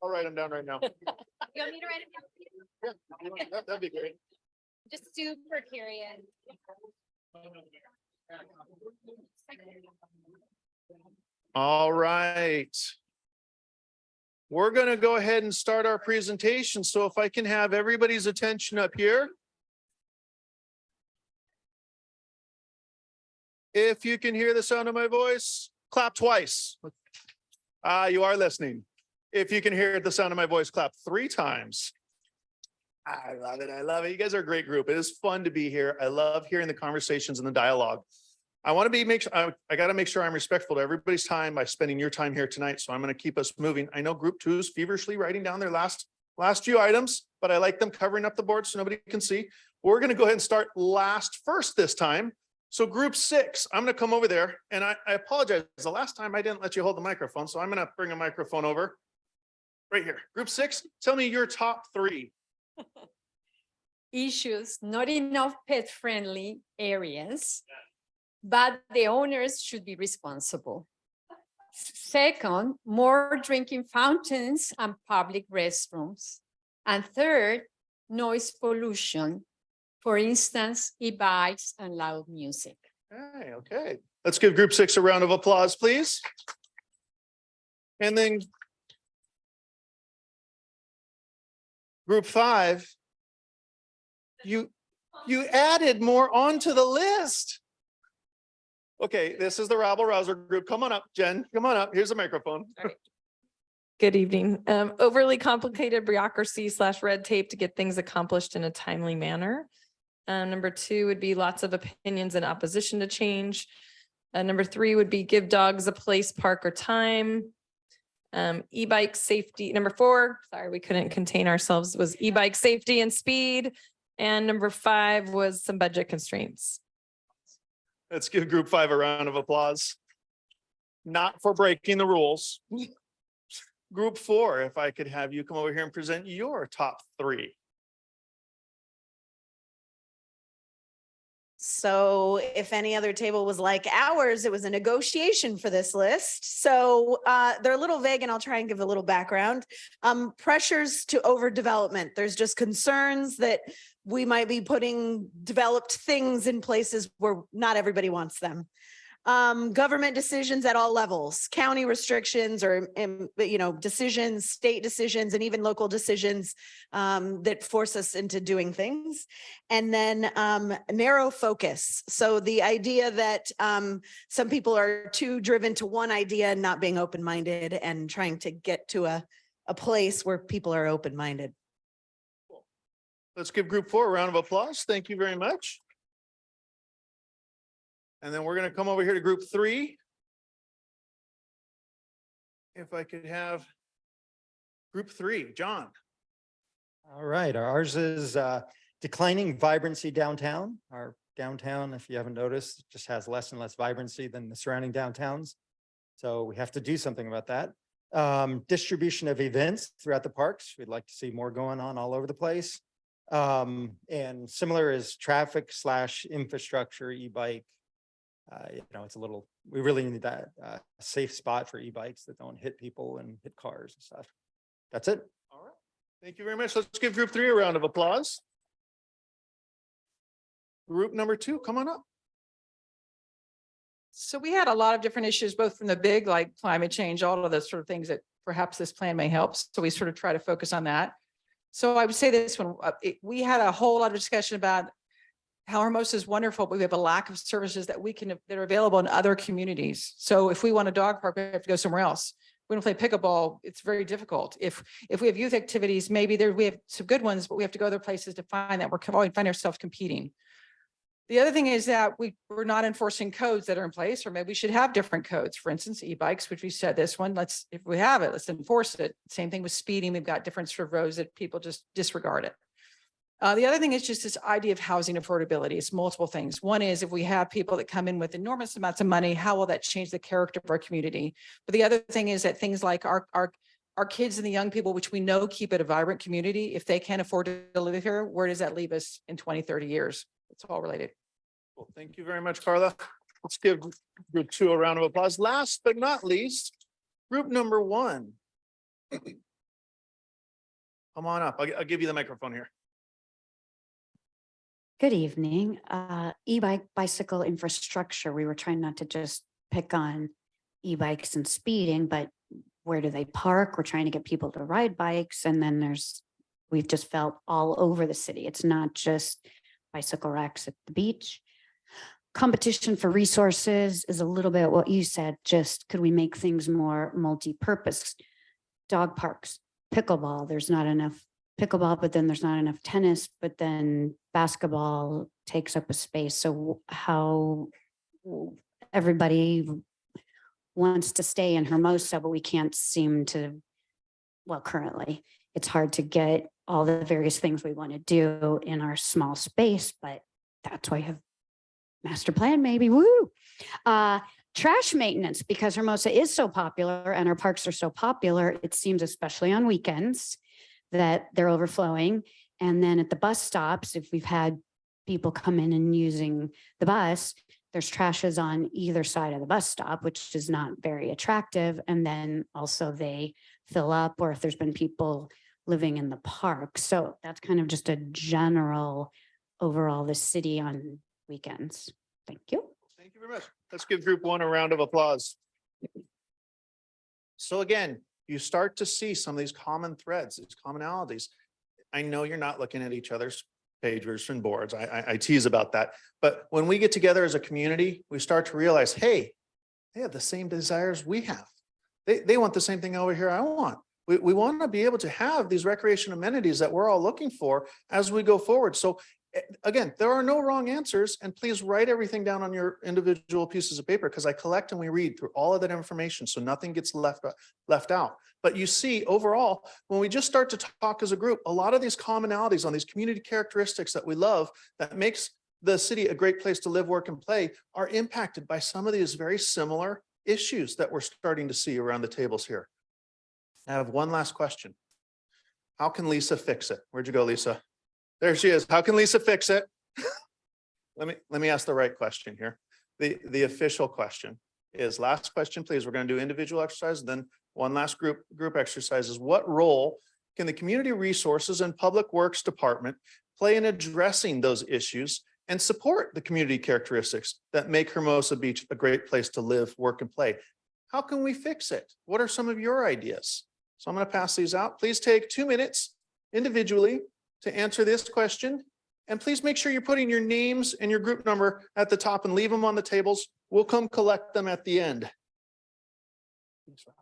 B: I'll write them down right now.
A: You want me to write it down?
B: Yeah, that'd be great.
A: Just super curious.
B: All right. We're going to go ahead and start our presentation. So if I can have everybody's attention up here. If you can hear the sound of my voice, clap twice. You are listening. If you can hear the sound of my voice, clap 3 times. I love it. I love it. You guys are a great group. It is fun to be here. I love hearing the conversations and the dialogue. I want to I got to make sure I'm respectful to everybody's time by spending your time here tonight. So I'm going to keep us moving. I know group 2 is feverishly writing down their last few items, but I like them covering up the board so nobody can see. We're going to go ahead and start last first this time. So group 6, I'm going to come over there, and I apologize. The last time I didn't let you hold the microphone, so I'm going to bring a microphone over right here. Group 6, tell me your top 3.
E: Issues, not enough pet-friendly areas, but the owners should be responsible. Second, more drinking fountains and public restrooms. And third, noise pollution. For instance, e-bikes and loud music.
B: Okay. Let's give group 6 a round of applause, please. And then group 5, you added more onto the list. Okay, this is the rabble rouser group. Come on up, Jen. Come on up. Here's a microphone.
F: Good evening. Overly complicated bureaucracy / red tape to get things accomplished in a timely manner. Number 2 would be lots of opinions in opposition to change. Number 3 would be give dogs a place, park, or time. E-bike safety. Number 4, sorry, we couldn't contain ourselves, was e-bike safety and speed. And number 5 was some budget constraints.
B: Let's give group 5 a round of applause. Not for breaking the rules. Group 4, if I could have you come over here and present your top 3.
G: So if any other table was like ours, it was a negotiation for this list. So they're a little vague and I'll try and give a little background. Pressures to overdevelopment. There's just concerns that we might be putting developed things in places where not everybody wants them. Government decisions at all levels, county restrictions or, decisions, state decisions, and even local decisions that force us into doing things. And then narrow focus. So the idea that some people are too driven to one idea and not being open-minded and trying to get to a place where people are open-minded.
B: Let's give group 4 a round of applause. Thank you very much. And then we're going to come over here to group 3. If I could have group 3, John.
H: All right, ours is declining vibrancy downtown. Our downtown, if you haven't noticed, just has less and less vibrancy than the surrounding downtowns. So we have to do something about that. Distribution of events throughout the parks. We'd like to see more going on all over the place. And similar is traffic / infrastructure, e-bike. It's a little, we really need that safe spot for e-bikes that don't hit people and hit cars and stuff. That's it.
B: All right. Thank you very much. Let's give group 3 a round of applause. Group number 2, come on up.
I: So we had a lot of different issues, both from the big, like climate change, all of those sort of things that perhaps this plan may help. So we sort of try to focus on that. So I would say this one, we had a whole lot of discussion about how Hermosa is wonderful, but we have a lack of services that that are available in other communities. So if we want a dog park, we have to go somewhere else. We don't play pickleball. It's very difficult. If we have youth activities, maybe we have some good ones, but we have to go other places to find that. We find ourselves competing. The other thing is that we're not enforcing codes that are in place, or maybe we should have different codes. For instance, e-bikes, which we said this one, if we have it, let's enforce it. Same thing with speeding. We've got different sort of roads that people just disregard it. The other thing is just this idea of housing affordability. It's multiple things. One is if we have people that come in with enormous amounts of money, how will that change the character of our community? But the other thing is that things like our kids and the young people, which we know keep it a vibrant community, if they can't afford to live here, where does that leave us in 20, 30 years? It's all related.
B: Well, thank you very much, Carla. Let's give group 2 a round of applause. Last but not least, group number 1. Come on up. I'll give you the microphone here.
J: Good evening. E-bike bicycle infrastructure. We were trying not to just pick on e-bikes and speeding, but where do they park? We're trying to get people to ride bikes. And then we've just felt all over the city. It's not just bicycle racks at the beach. Competition for resources is a little bit what you said, just could we make things more multi-purpose? Dog parks, pickleball, there's not enough pickleball, but then there's not enough tennis, but then basketball takes up a space. So how everybody wants to stay in Hermosa, but we can't seem to, well, currently it's hard to get all the various things we want to do in our small space, but that's why I have master plan, maybe, woo. Trash maintenance, because Hermosa is so popular and our parks are so popular, it seems especially on weekends that they're overflowing. And then at the bus stops, if we've had people come in and using the bus, there's trashes on either side of the bus stop, which is not very attractive. And then also they fill up, or if there's been people living in the park. So that's kind of just a general overall the city on weekends. Thank you.
B: Thank you very much. Let's give group 1 a round of applause. So again, you start to see some of these common threads, these commonalities. I know you're not looking at each other's pagers and boards. I tease about that. But when we get together as a community, we start to realize, hey, they have the same desires we have. They want the same thing over here I want. We want to be able to have these recreation amenities that we're all looking for as we go forward. So again, there are no wrong answers, and please write everything down on your individual pieces of paper, because I collect and we read through all of that information, so nothing gets left out. But you see, overall, when we just start to talk as a group, a lot of these commonalities on these community characteristics that we love, that makes the city a great place to live, work, and play, are impacted by some of these very similar issues that we're starting to see around the tables here. I have one last question. How can Lisa fix it? Where'd you go, Lisa? There she is. How can Lisa fix it? Let me ask the right question here. The official question is, last question, please. We're going to do individual exercise, then one last group exercises. What role can the Community Resources and Public Works Department play in addressing those issues and support the community characteristics that make Hermosa Beach a great place to live, work, and play? How can we fix it? What are some of your ideas? So I'm going to pass these out. Please take 2 minutes individually to answer this question. And please make sure you're putting your names and your group number at the top and leave them on the tables. We'll come collect them at the end. Thanks, Rob.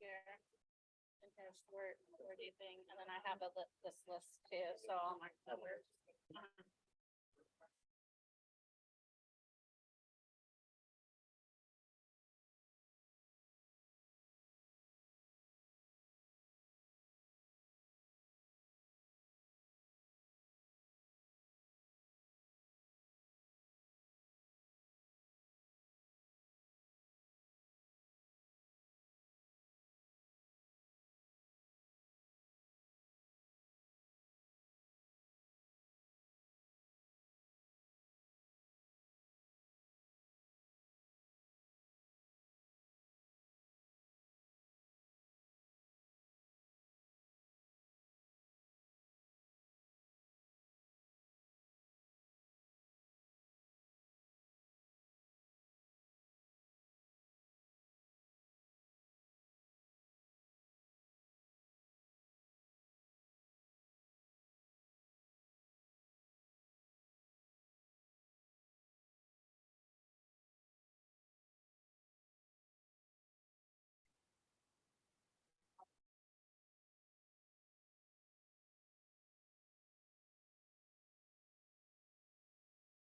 C: In her wordy thing, and then I have this list too, so I'll mark the words.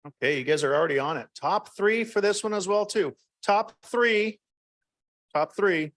B: Okay, you guys are already on it. Top three for this one as well, too. Top three. Top three.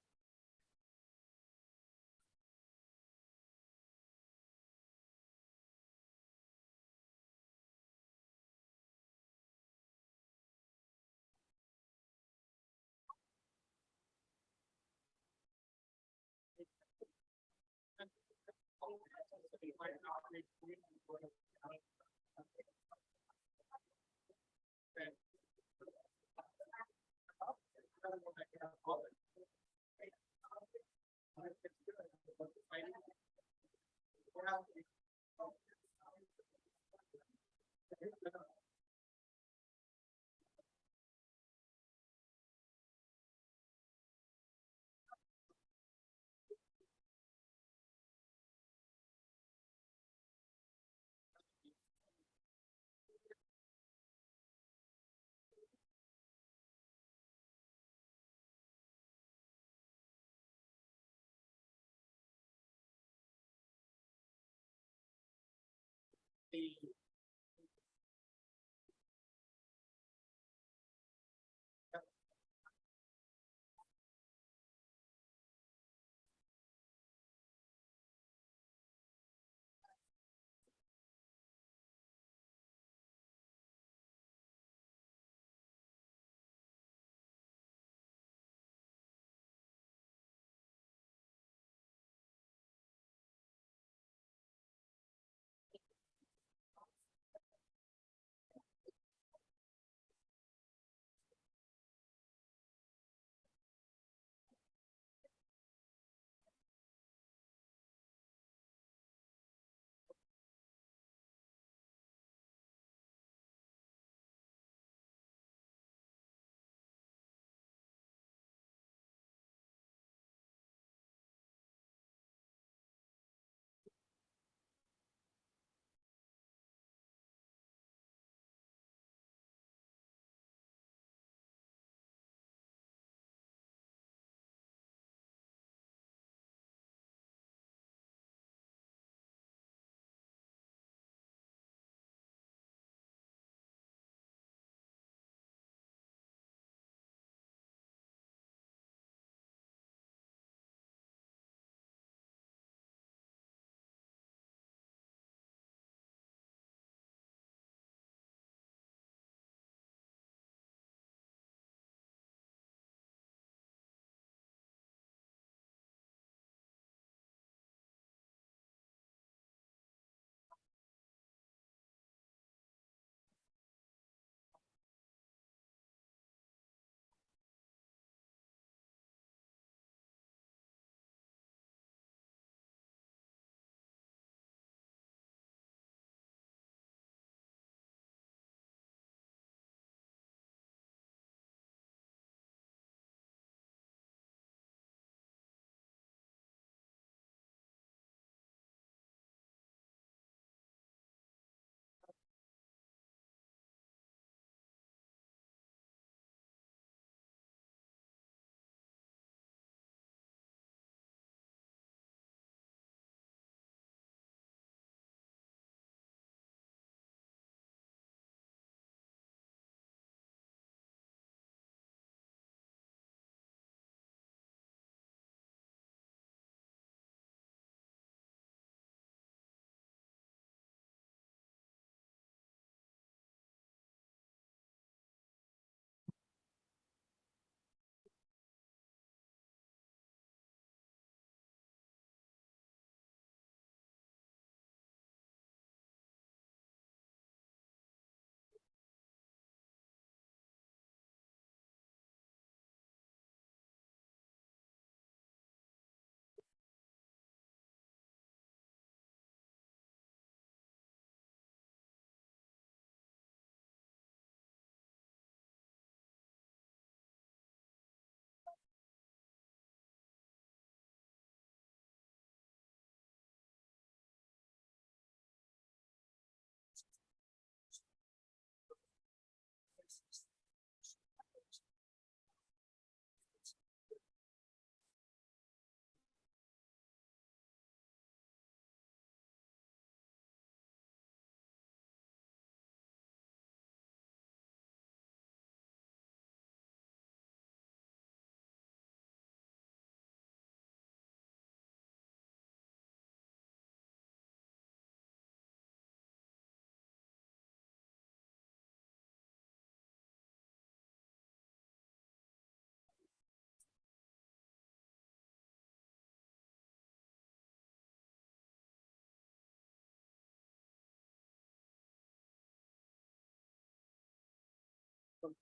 D: Maybe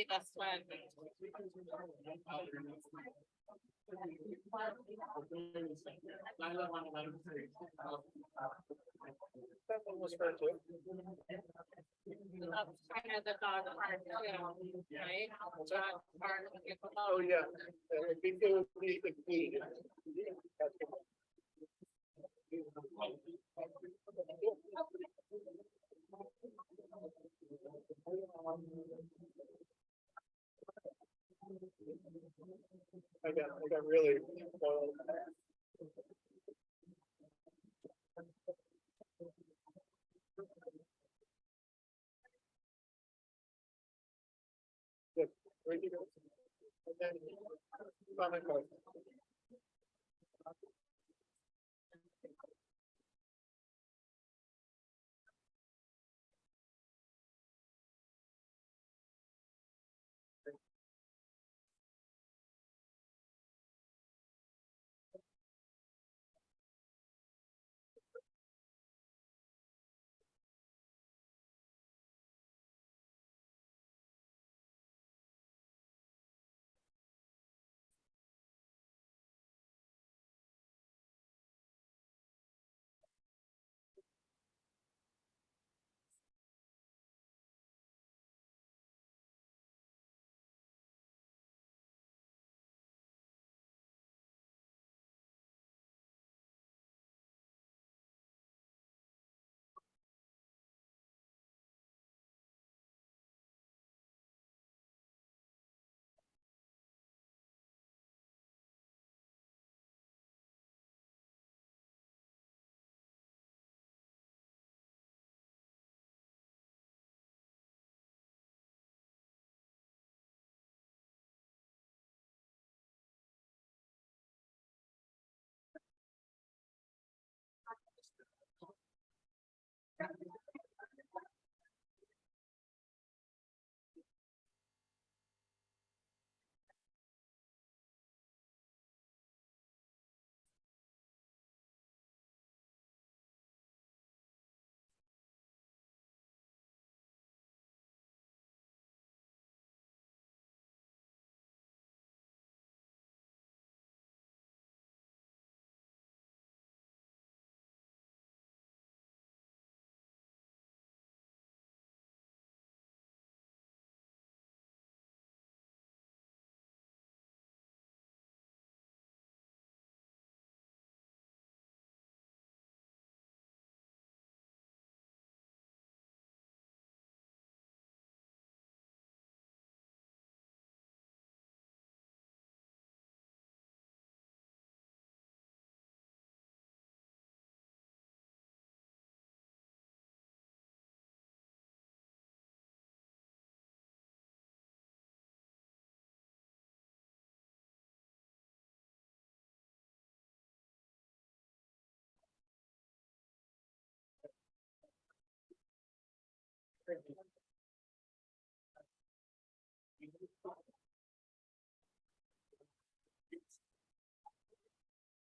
D: that's when.
B: That one was fair too.
D: Kind of the dog park too, right? Dog park.
B: Oh, yeah. It would be included. I got really. Good. Where'd you go? And then, comment card.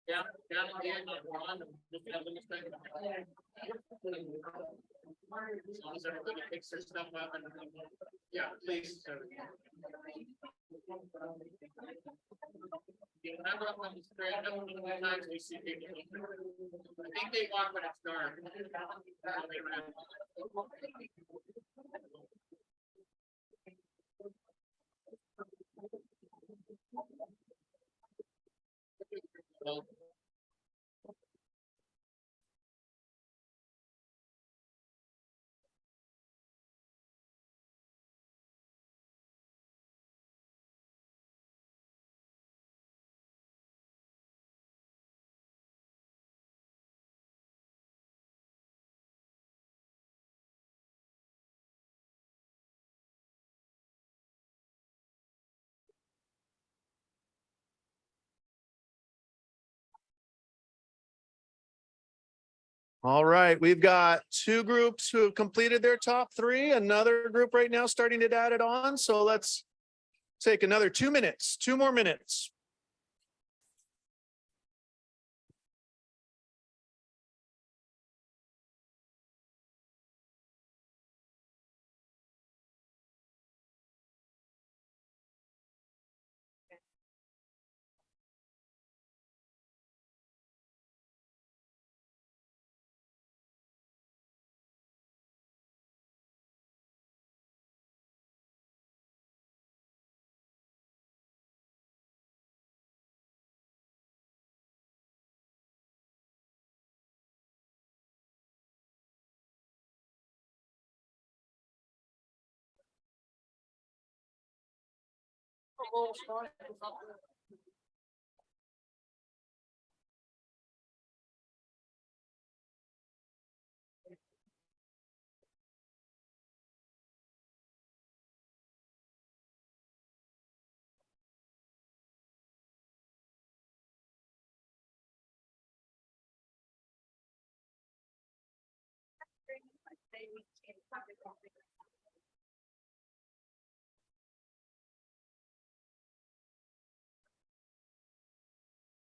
D: Yeah. Everybody picks their stuff up and, yeah, please. You remember when it's very, times we see people. I think they walk when it's dark. Well,
B: All right, we've got two groups who have completed their top three, another group right now starting to add it on. So let's take another 2 minutes, 2 more minutes.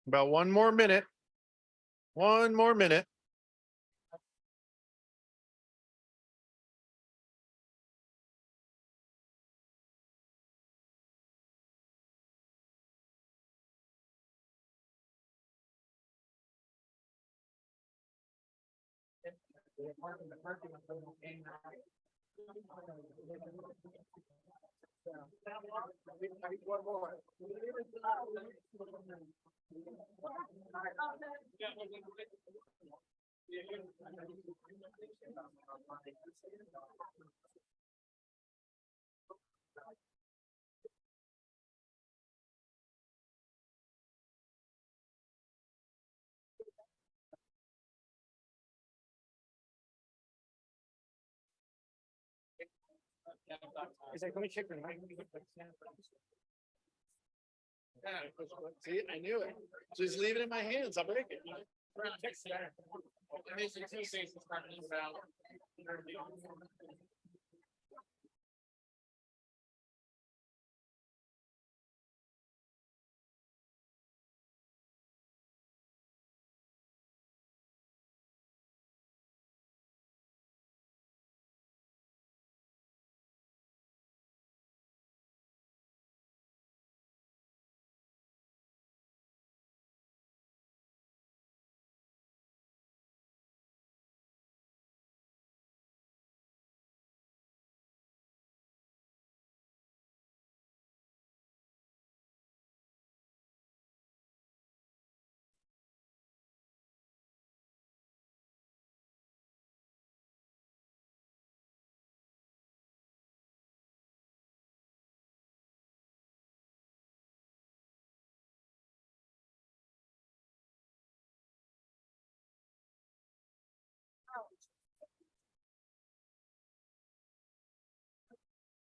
B: About 1 more minute. 1 more minute. See, I knew it. Just leave it in my hands. I'll break it.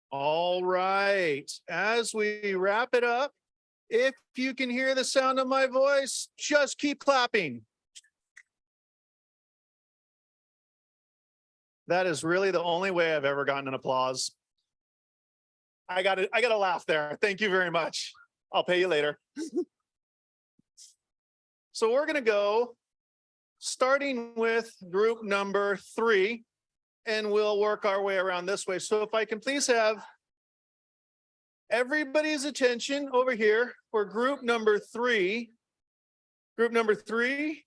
B: All right, as we wrap it up, if you can hear the sound of my voice, just keep clapping. That is really the only way I've ever gotten an applause. I got to laugh there. Thank you very much. I'll pay you later. So we're going to go starting with group number 3, and we'll work our way around this way. So if I can please have everybody's attention over here for group number 3. Group number 3.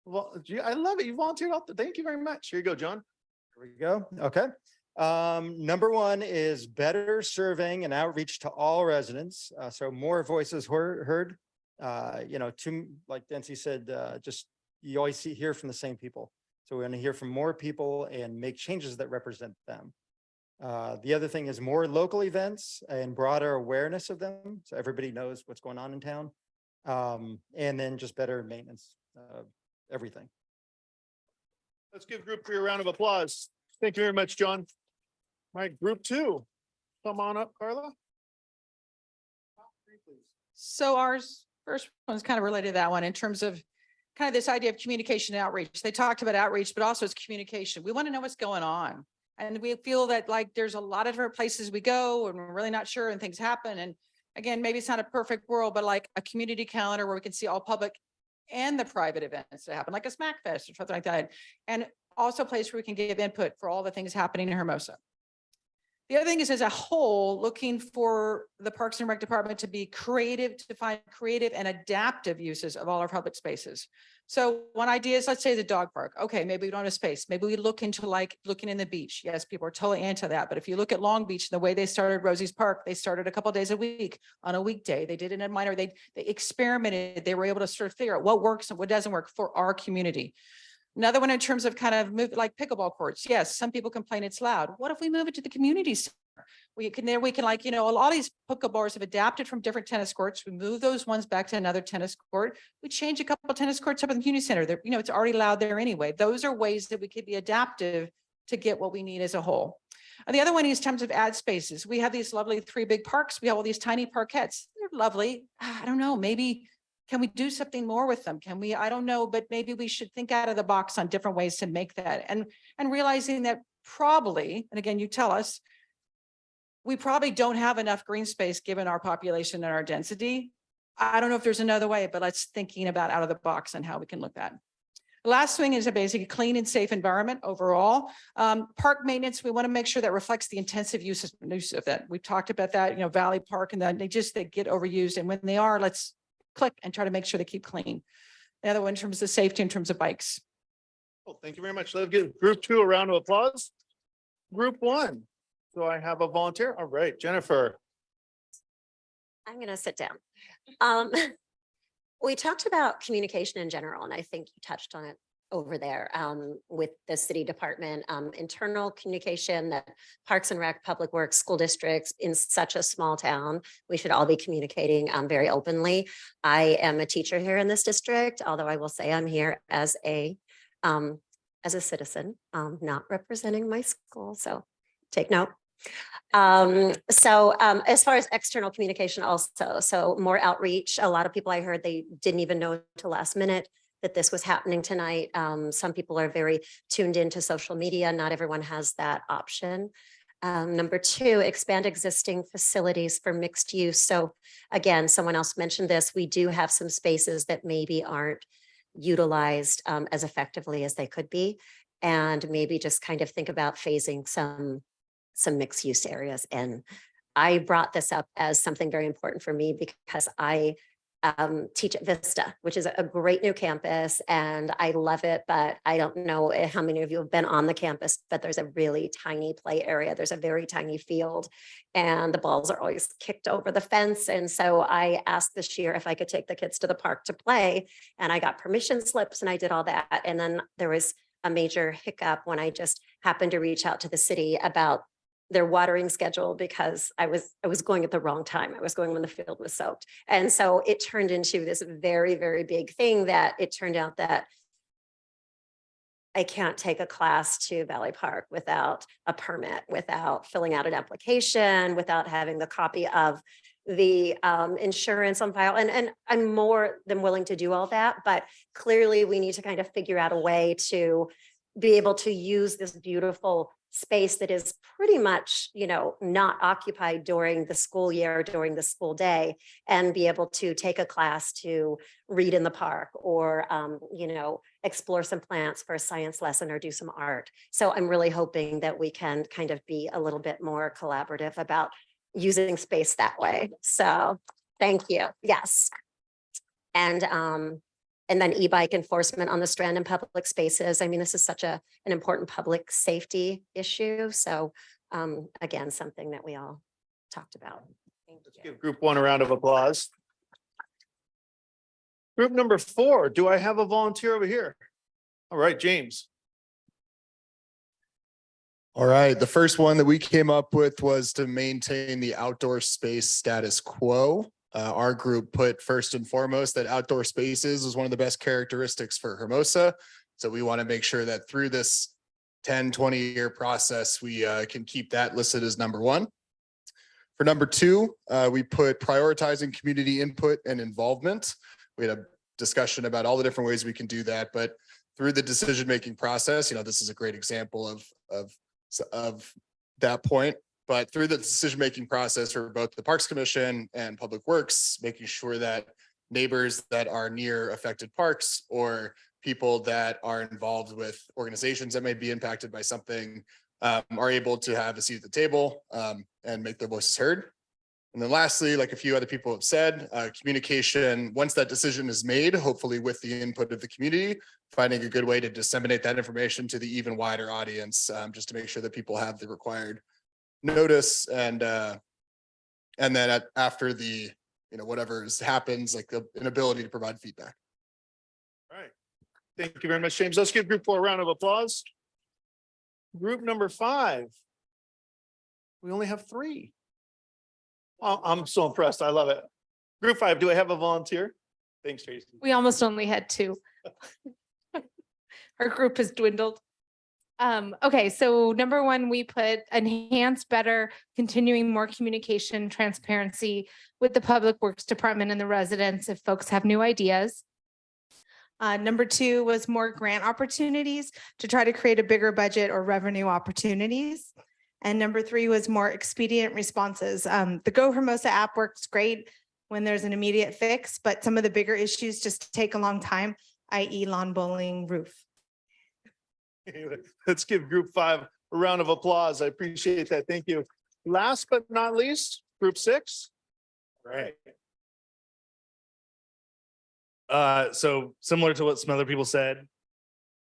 B: Well, gee, I love it. You volunteered. Thank you very much. Here you go, John.
H: Here we go. Okay. Number 1 is better surveying and outreach to all residents. So more voices heard. Like Dempsey said, just you always hear from the same people. So we're going to hear from more people and make changes that represent them. The other thing is more local events and broader awareness of them. So everybody knows what's going on in town. And then just better maintenance of everything.
B: Let's give group 3 a round of applause. Thank you very much, John. All right, group 2. Come on up, Carla.
I: So ours first one's kind of related to that one in terms of kind of this idea of communication and outreach. They talked about outreach, but also it's communication. We want to know what's going on. And we feel that like there's a lot of different places we go and we're really not sure and things happen. And again, maybe it's not a perfect world, but like a community calendar where we can see all public and the private events that happen, like a Smack Fest or something like that. And also a place where we can give input for all the things happening in Hermosa. The other thing is, as a whole, looking for the Parks and Rec Department to be creative, to find creative and adaptive uses of all our public spaces. So one idea is, let's say the dog park. Okay, maybe we don't have a space. Maybe we look into like looking in the beach. Yes, people are totally anti that. But if you look at Long Beach, the way they started Rosie's Park, they started a couple of days a week on a weekday. They did it in a minor, they experimented. They were able to sort of figure out what works and what doesn't work for our community. Another one in terms of kind of move like pickleball courts. Yes, some people complain it's loud. What if we move it to the community center? We can like, a lot of these pickleballers have adapted from different tennis courts. We move those ones back to another tennis court. We change a couple of tennis courts up in the community center. They're, it's already loud there anyway. Those are ways that we could be adaptive to get what we need as a whole. And the other one is in terms of ad spaces. We have these lovely 3 big parks. We have all these tiny parkettes. They're lovely. I don't know, maybe can we do something more with them? Can we, I don't know, but maybe we should think out of the box on different ways to make that. And realizing that probably, and again, you tell us, we probably don't have enough green space given our population and our density. I don't know if there's another way, but let's thinking about out of the box and how we can look at. The last thing is a basic clean and safe environment overall. Park maintenance, we want to make sure that reflects the intensive use of that. We've talked about that, Valley Park, and then they get overused. And when they are, let's click and try to make sure they keep clean. The other one in terms of safety, in terms of bikes.
B: Well, thank you very much. Let's give group 2 a round of applause. Group 1. So I have a volunteer. All right, Jennifer.
K: I'm going to sit down. We talked about communication in general, and I think you touched on it over there with the city department, internal communication, that Parks and Rec, Public Works, school districts in such a small town, we should all be communicating very openly. I am a teacher here in this district, although I will say I'm here as a citizen, not representing my school. So take note. As far as external communication also, so more outreach. A lot of people I heard, they didn't even know till last minute that this was happening tonight. Some people are very tuned into social media. Not everyone has that option. Number 2, expand existing facilities for mixed use. So again, someone else mentioned this. We do have some spaces that maybe aren't utilized as effectively as they could be. And maybe just kind of think about phasing some mixed use areas. And I brought this up as something very important for me because I teach at Vista, which is a great new campus, and I love it, but I don't know how many of you have been on the campus, but there's a really tiny play area. There's a very tiny field, and the balls are always kicked over the fence. And so I asked this year if I could take the kids to the park to play, and I got permission slips and I did all that. And then there was a major hiccup when I just happened to reach out to the city about their watering schedule, because I was going at the wrong time. I was going when the field was soaked. And so it turned into this very, very big thing that it turned out that I can't take a class to Valley Park without a permit, without filling out an application, without having the copy of the insurance on file. And I'm more than willing to do all that, but clearly we need to kind of figure out a way to be able to use this beautiful space that is pretty much, not occupied during the school year, during the school day, and be able to take a class to read in the park or, explore some plants for a science lesson or do some art. So I'm really hoping that we can kind of be a little bit more collaborative about using space that way. So thank you. Yes. And then e-bike enforcement on the Strand and public spaces. I mean, this is such an important public safety issue. So again, something that we all talked about. Thank
B: Let's
K: you.
B: give group 1 a round of applause. Group number 4, do I have a volunteer over here? All right, James.
L: All right, the first one that we came up with was to maintain the outdoor space status quo. Our group put first and foremost that outdoor spaces was one of the best characteristics for Hermosa. So we want to make sure that through this 10, 20-year process, we can keep that listed as number 1. For number 2, we put prioritizing community input and involvement. We had a discussion about all the different ways we can do that, but through the decision-making process, this is a great example of that point. But through the decision-making process for both the Parks Commission and Public Works, making sure that neighbors that are near affected parks or people that are involved with organizations that may be impacted by something are able to have a seat at the table and make their voices heard. And then lastly, like a few other people have said, communication, once that decision is made, hopefully with the input of the community, finding a good way to disseminate that information to the even wider audience, just to make sure that people have the required notice and then after the, whatever happens, like an ability to provide feedback.
B: All right. Thank you very much, James. Let's give group 4 a round of applause. Group number 5. We only have 3. Oh, I'm so impressed. I love it. Group 5, do I have a volunteer? Thanks, Tracy.
M: We almost only had 2. Our group has dwindled. Okay, so number 1, we put enhance better, continuing more communication, transparency with the Public Works Department and the residents if folks have new ideas. Number 2 was more grant opportunities to try to create a bigger budget or revenue opportunities. And number 3 was more expedient responses. The Go Hermosa app works great when there's an immediate fix, but some of the bigger issues just take a long time, i.e. lawn bowling roof.
B: Let's give group 5 a round of applause. I appreciate that. Thank you. Last but not least, group 6.
N: Right. So similar to what some other people said,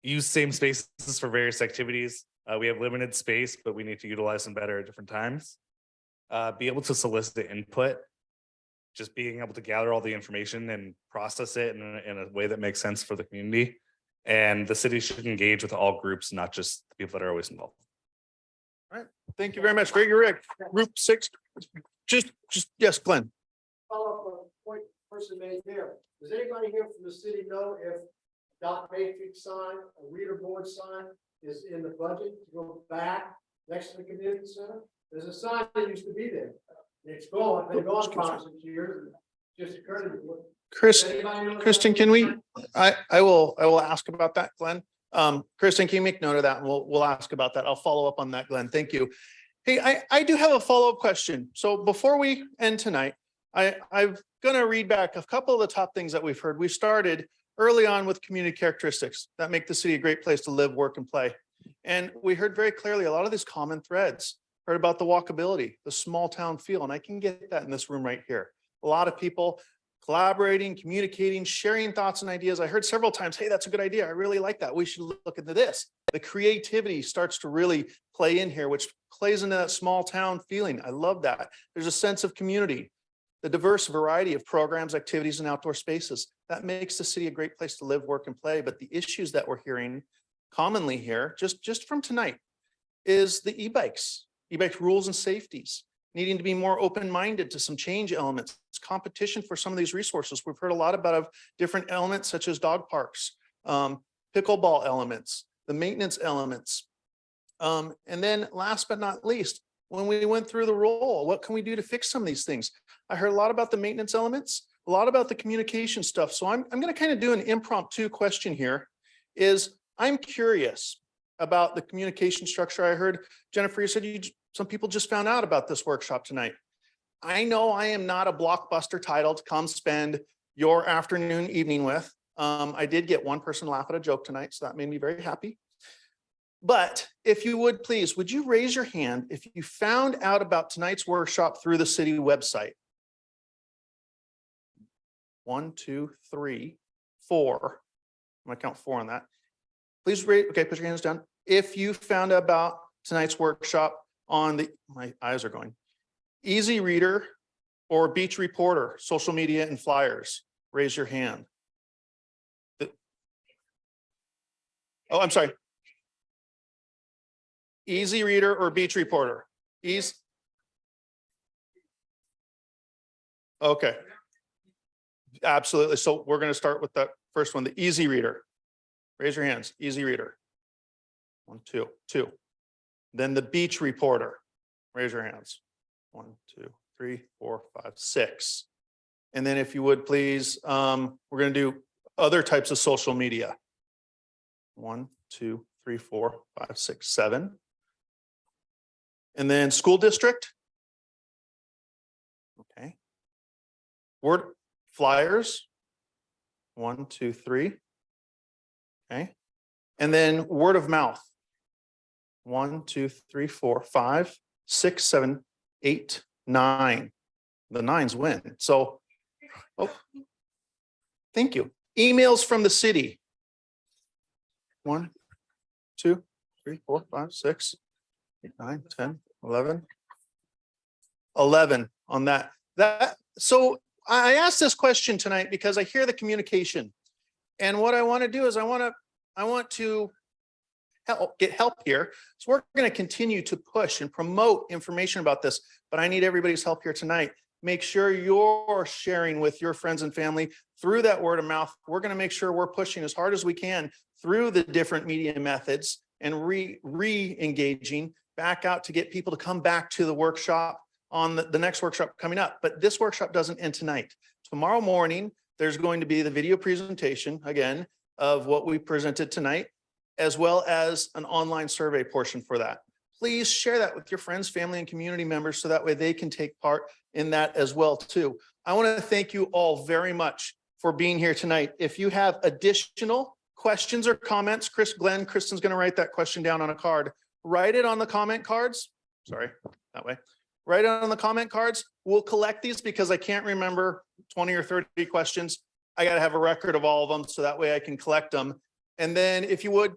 N: use same spaces for various activities. We have limited space, but we need to utilize them better at different times. Be able to solicit input, just being able to gather all the information and process it in a way that makes sense for the community. And the city should engage with all groups, not just the people that are always involved.
B: All right. Thank you very much. Very good, Rick. Group 6. Just yes, Glenn.
D: Follow up on a point person made there. Does anybody here from the city know if dot matrix sign, a reader board sign is in the budget to go back next to the community center? There's a sign that used to be there. It's gone. They've gone 5 or 6 years. Just occurred to me.
B: Kristen, can we, I will ask about that, Glenn. Kristen, can you make note of that? And we'll ask about that. I'll follow up on that, Glenn. Thank you. Hey, I do have a follow-up question. So before we end tonight, I'm gonna read back a couple of the top things that we've heard. We started early on with community characteristics that make the city a great place to live, work, and play. And we heard very clearly a lot of these common threads. Heard about the walkability, the small town feel, and I can get that in this room right here. A lot of people collaborating, communicating, sharing thoughts and ideas. I heard several times, hey, that's a good idea. I really like that. We should look into this. The creativity starts to really play in here, which plays into that small town feeling. I love that. There's a sense of community, the diverse variety of programs, activities, and outdoor spaces. That makes the city a great place to live, work, and play. But the issues that we're hearing commonly here, just from tonight, is the e-bikes rules and safeties, needing to be more open-minded to some change elements, competition for some of these resources. We've heard a lot about different elements such as dog parks, pickleball elements, the maintenance elements. And then last but not least, when we went through the role, what can we do to fix some of these things? I heard a lot about the maintenance elements, a lot about the communication stuff. So I'm going to kind of do an impromptu question here. I'm curious about the communication structure. I heard Jennifer, you said some people just found out about this workshop tonight. I know I am not a blockbuster title to come spend your afternoon, evening with. I did get one person laugh at a joke tonight, so that made me very happy. But if you would please, would you raise your hand if you found out about tonight's workshop through the city website? 1, 2, 3, 4. I'm gonna count 4 on that. Please raise, okay, put your hands down. If you found out about tonight's workshop on my eyes are going, Easy Reader or Beach Reporter, social media and flyers, raise your hand. Oh, I'm sorry. Easy Reader or Beach Reporter? Okay. Absolutely. So we're going to start with the first one, the Easy Reader. Raise your hands. Easy Reader. 1, 2, 2. Then the Beach Reporter. Raise your hands. 1, 2, 3, 4, 5, 6. And then if you would please, we're going to do other types of social media. 1, 2, 3, 4, 5, 6, 7. And then school district. Okay. Word flyers. 1, 2, 3. Okay. And then word of mouth. 1, 2, 3, 4, 5, 6, 7, 8, 9. The 9s win. So, oh, thank you. Emails from the city. 1, 2, 3, 4, 5, 6, 8, 9, 10, 11. 11 on that. So I asked this question tonight because I hear the communication. And what I want to do is I want to get help here. So we're going to continue to push and promote information about this, but I need everybody's help here tonight. Make sure you're sharing with your friends and family through that word of mouth. We're going to make sure we're pushing as hard as we can through the different media methods and re-engaging back out to get people to come back to the workshop on the next workshop coming up. But this workshop doesn't end tonight. Tomorrow morning, there's going to be the video presentation again of what we presented tonight, as well as an online survey portion for that. Please share that with your friends, family, and community members so that way they can take part in that as well too. I want to thank you all very much for being here tonight. If you have additional questions or comments, Kristen's going to write that question down on a card. Write it on the comment cards. Sorry, that way. Write it on the comment cards. We'll collect these because I can't remember 20 or 30 questions. I got to have a record of all of them so that way I can collect them. And then if you would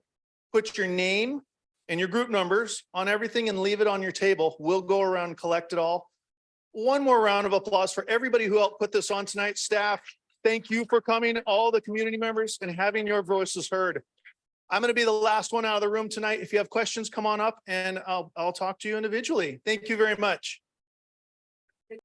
B: put your name and your group numbers on everything and leave it on your table. We'll go around and collect it all. One more round of applause for everybody who helped put this on tonight. Staff, thank you for coming, all the community members, and having your voices heard. I'm going to be the last one out of the room tonight. If you have questions, come on up and I'll talk to you individually. Thank you very much.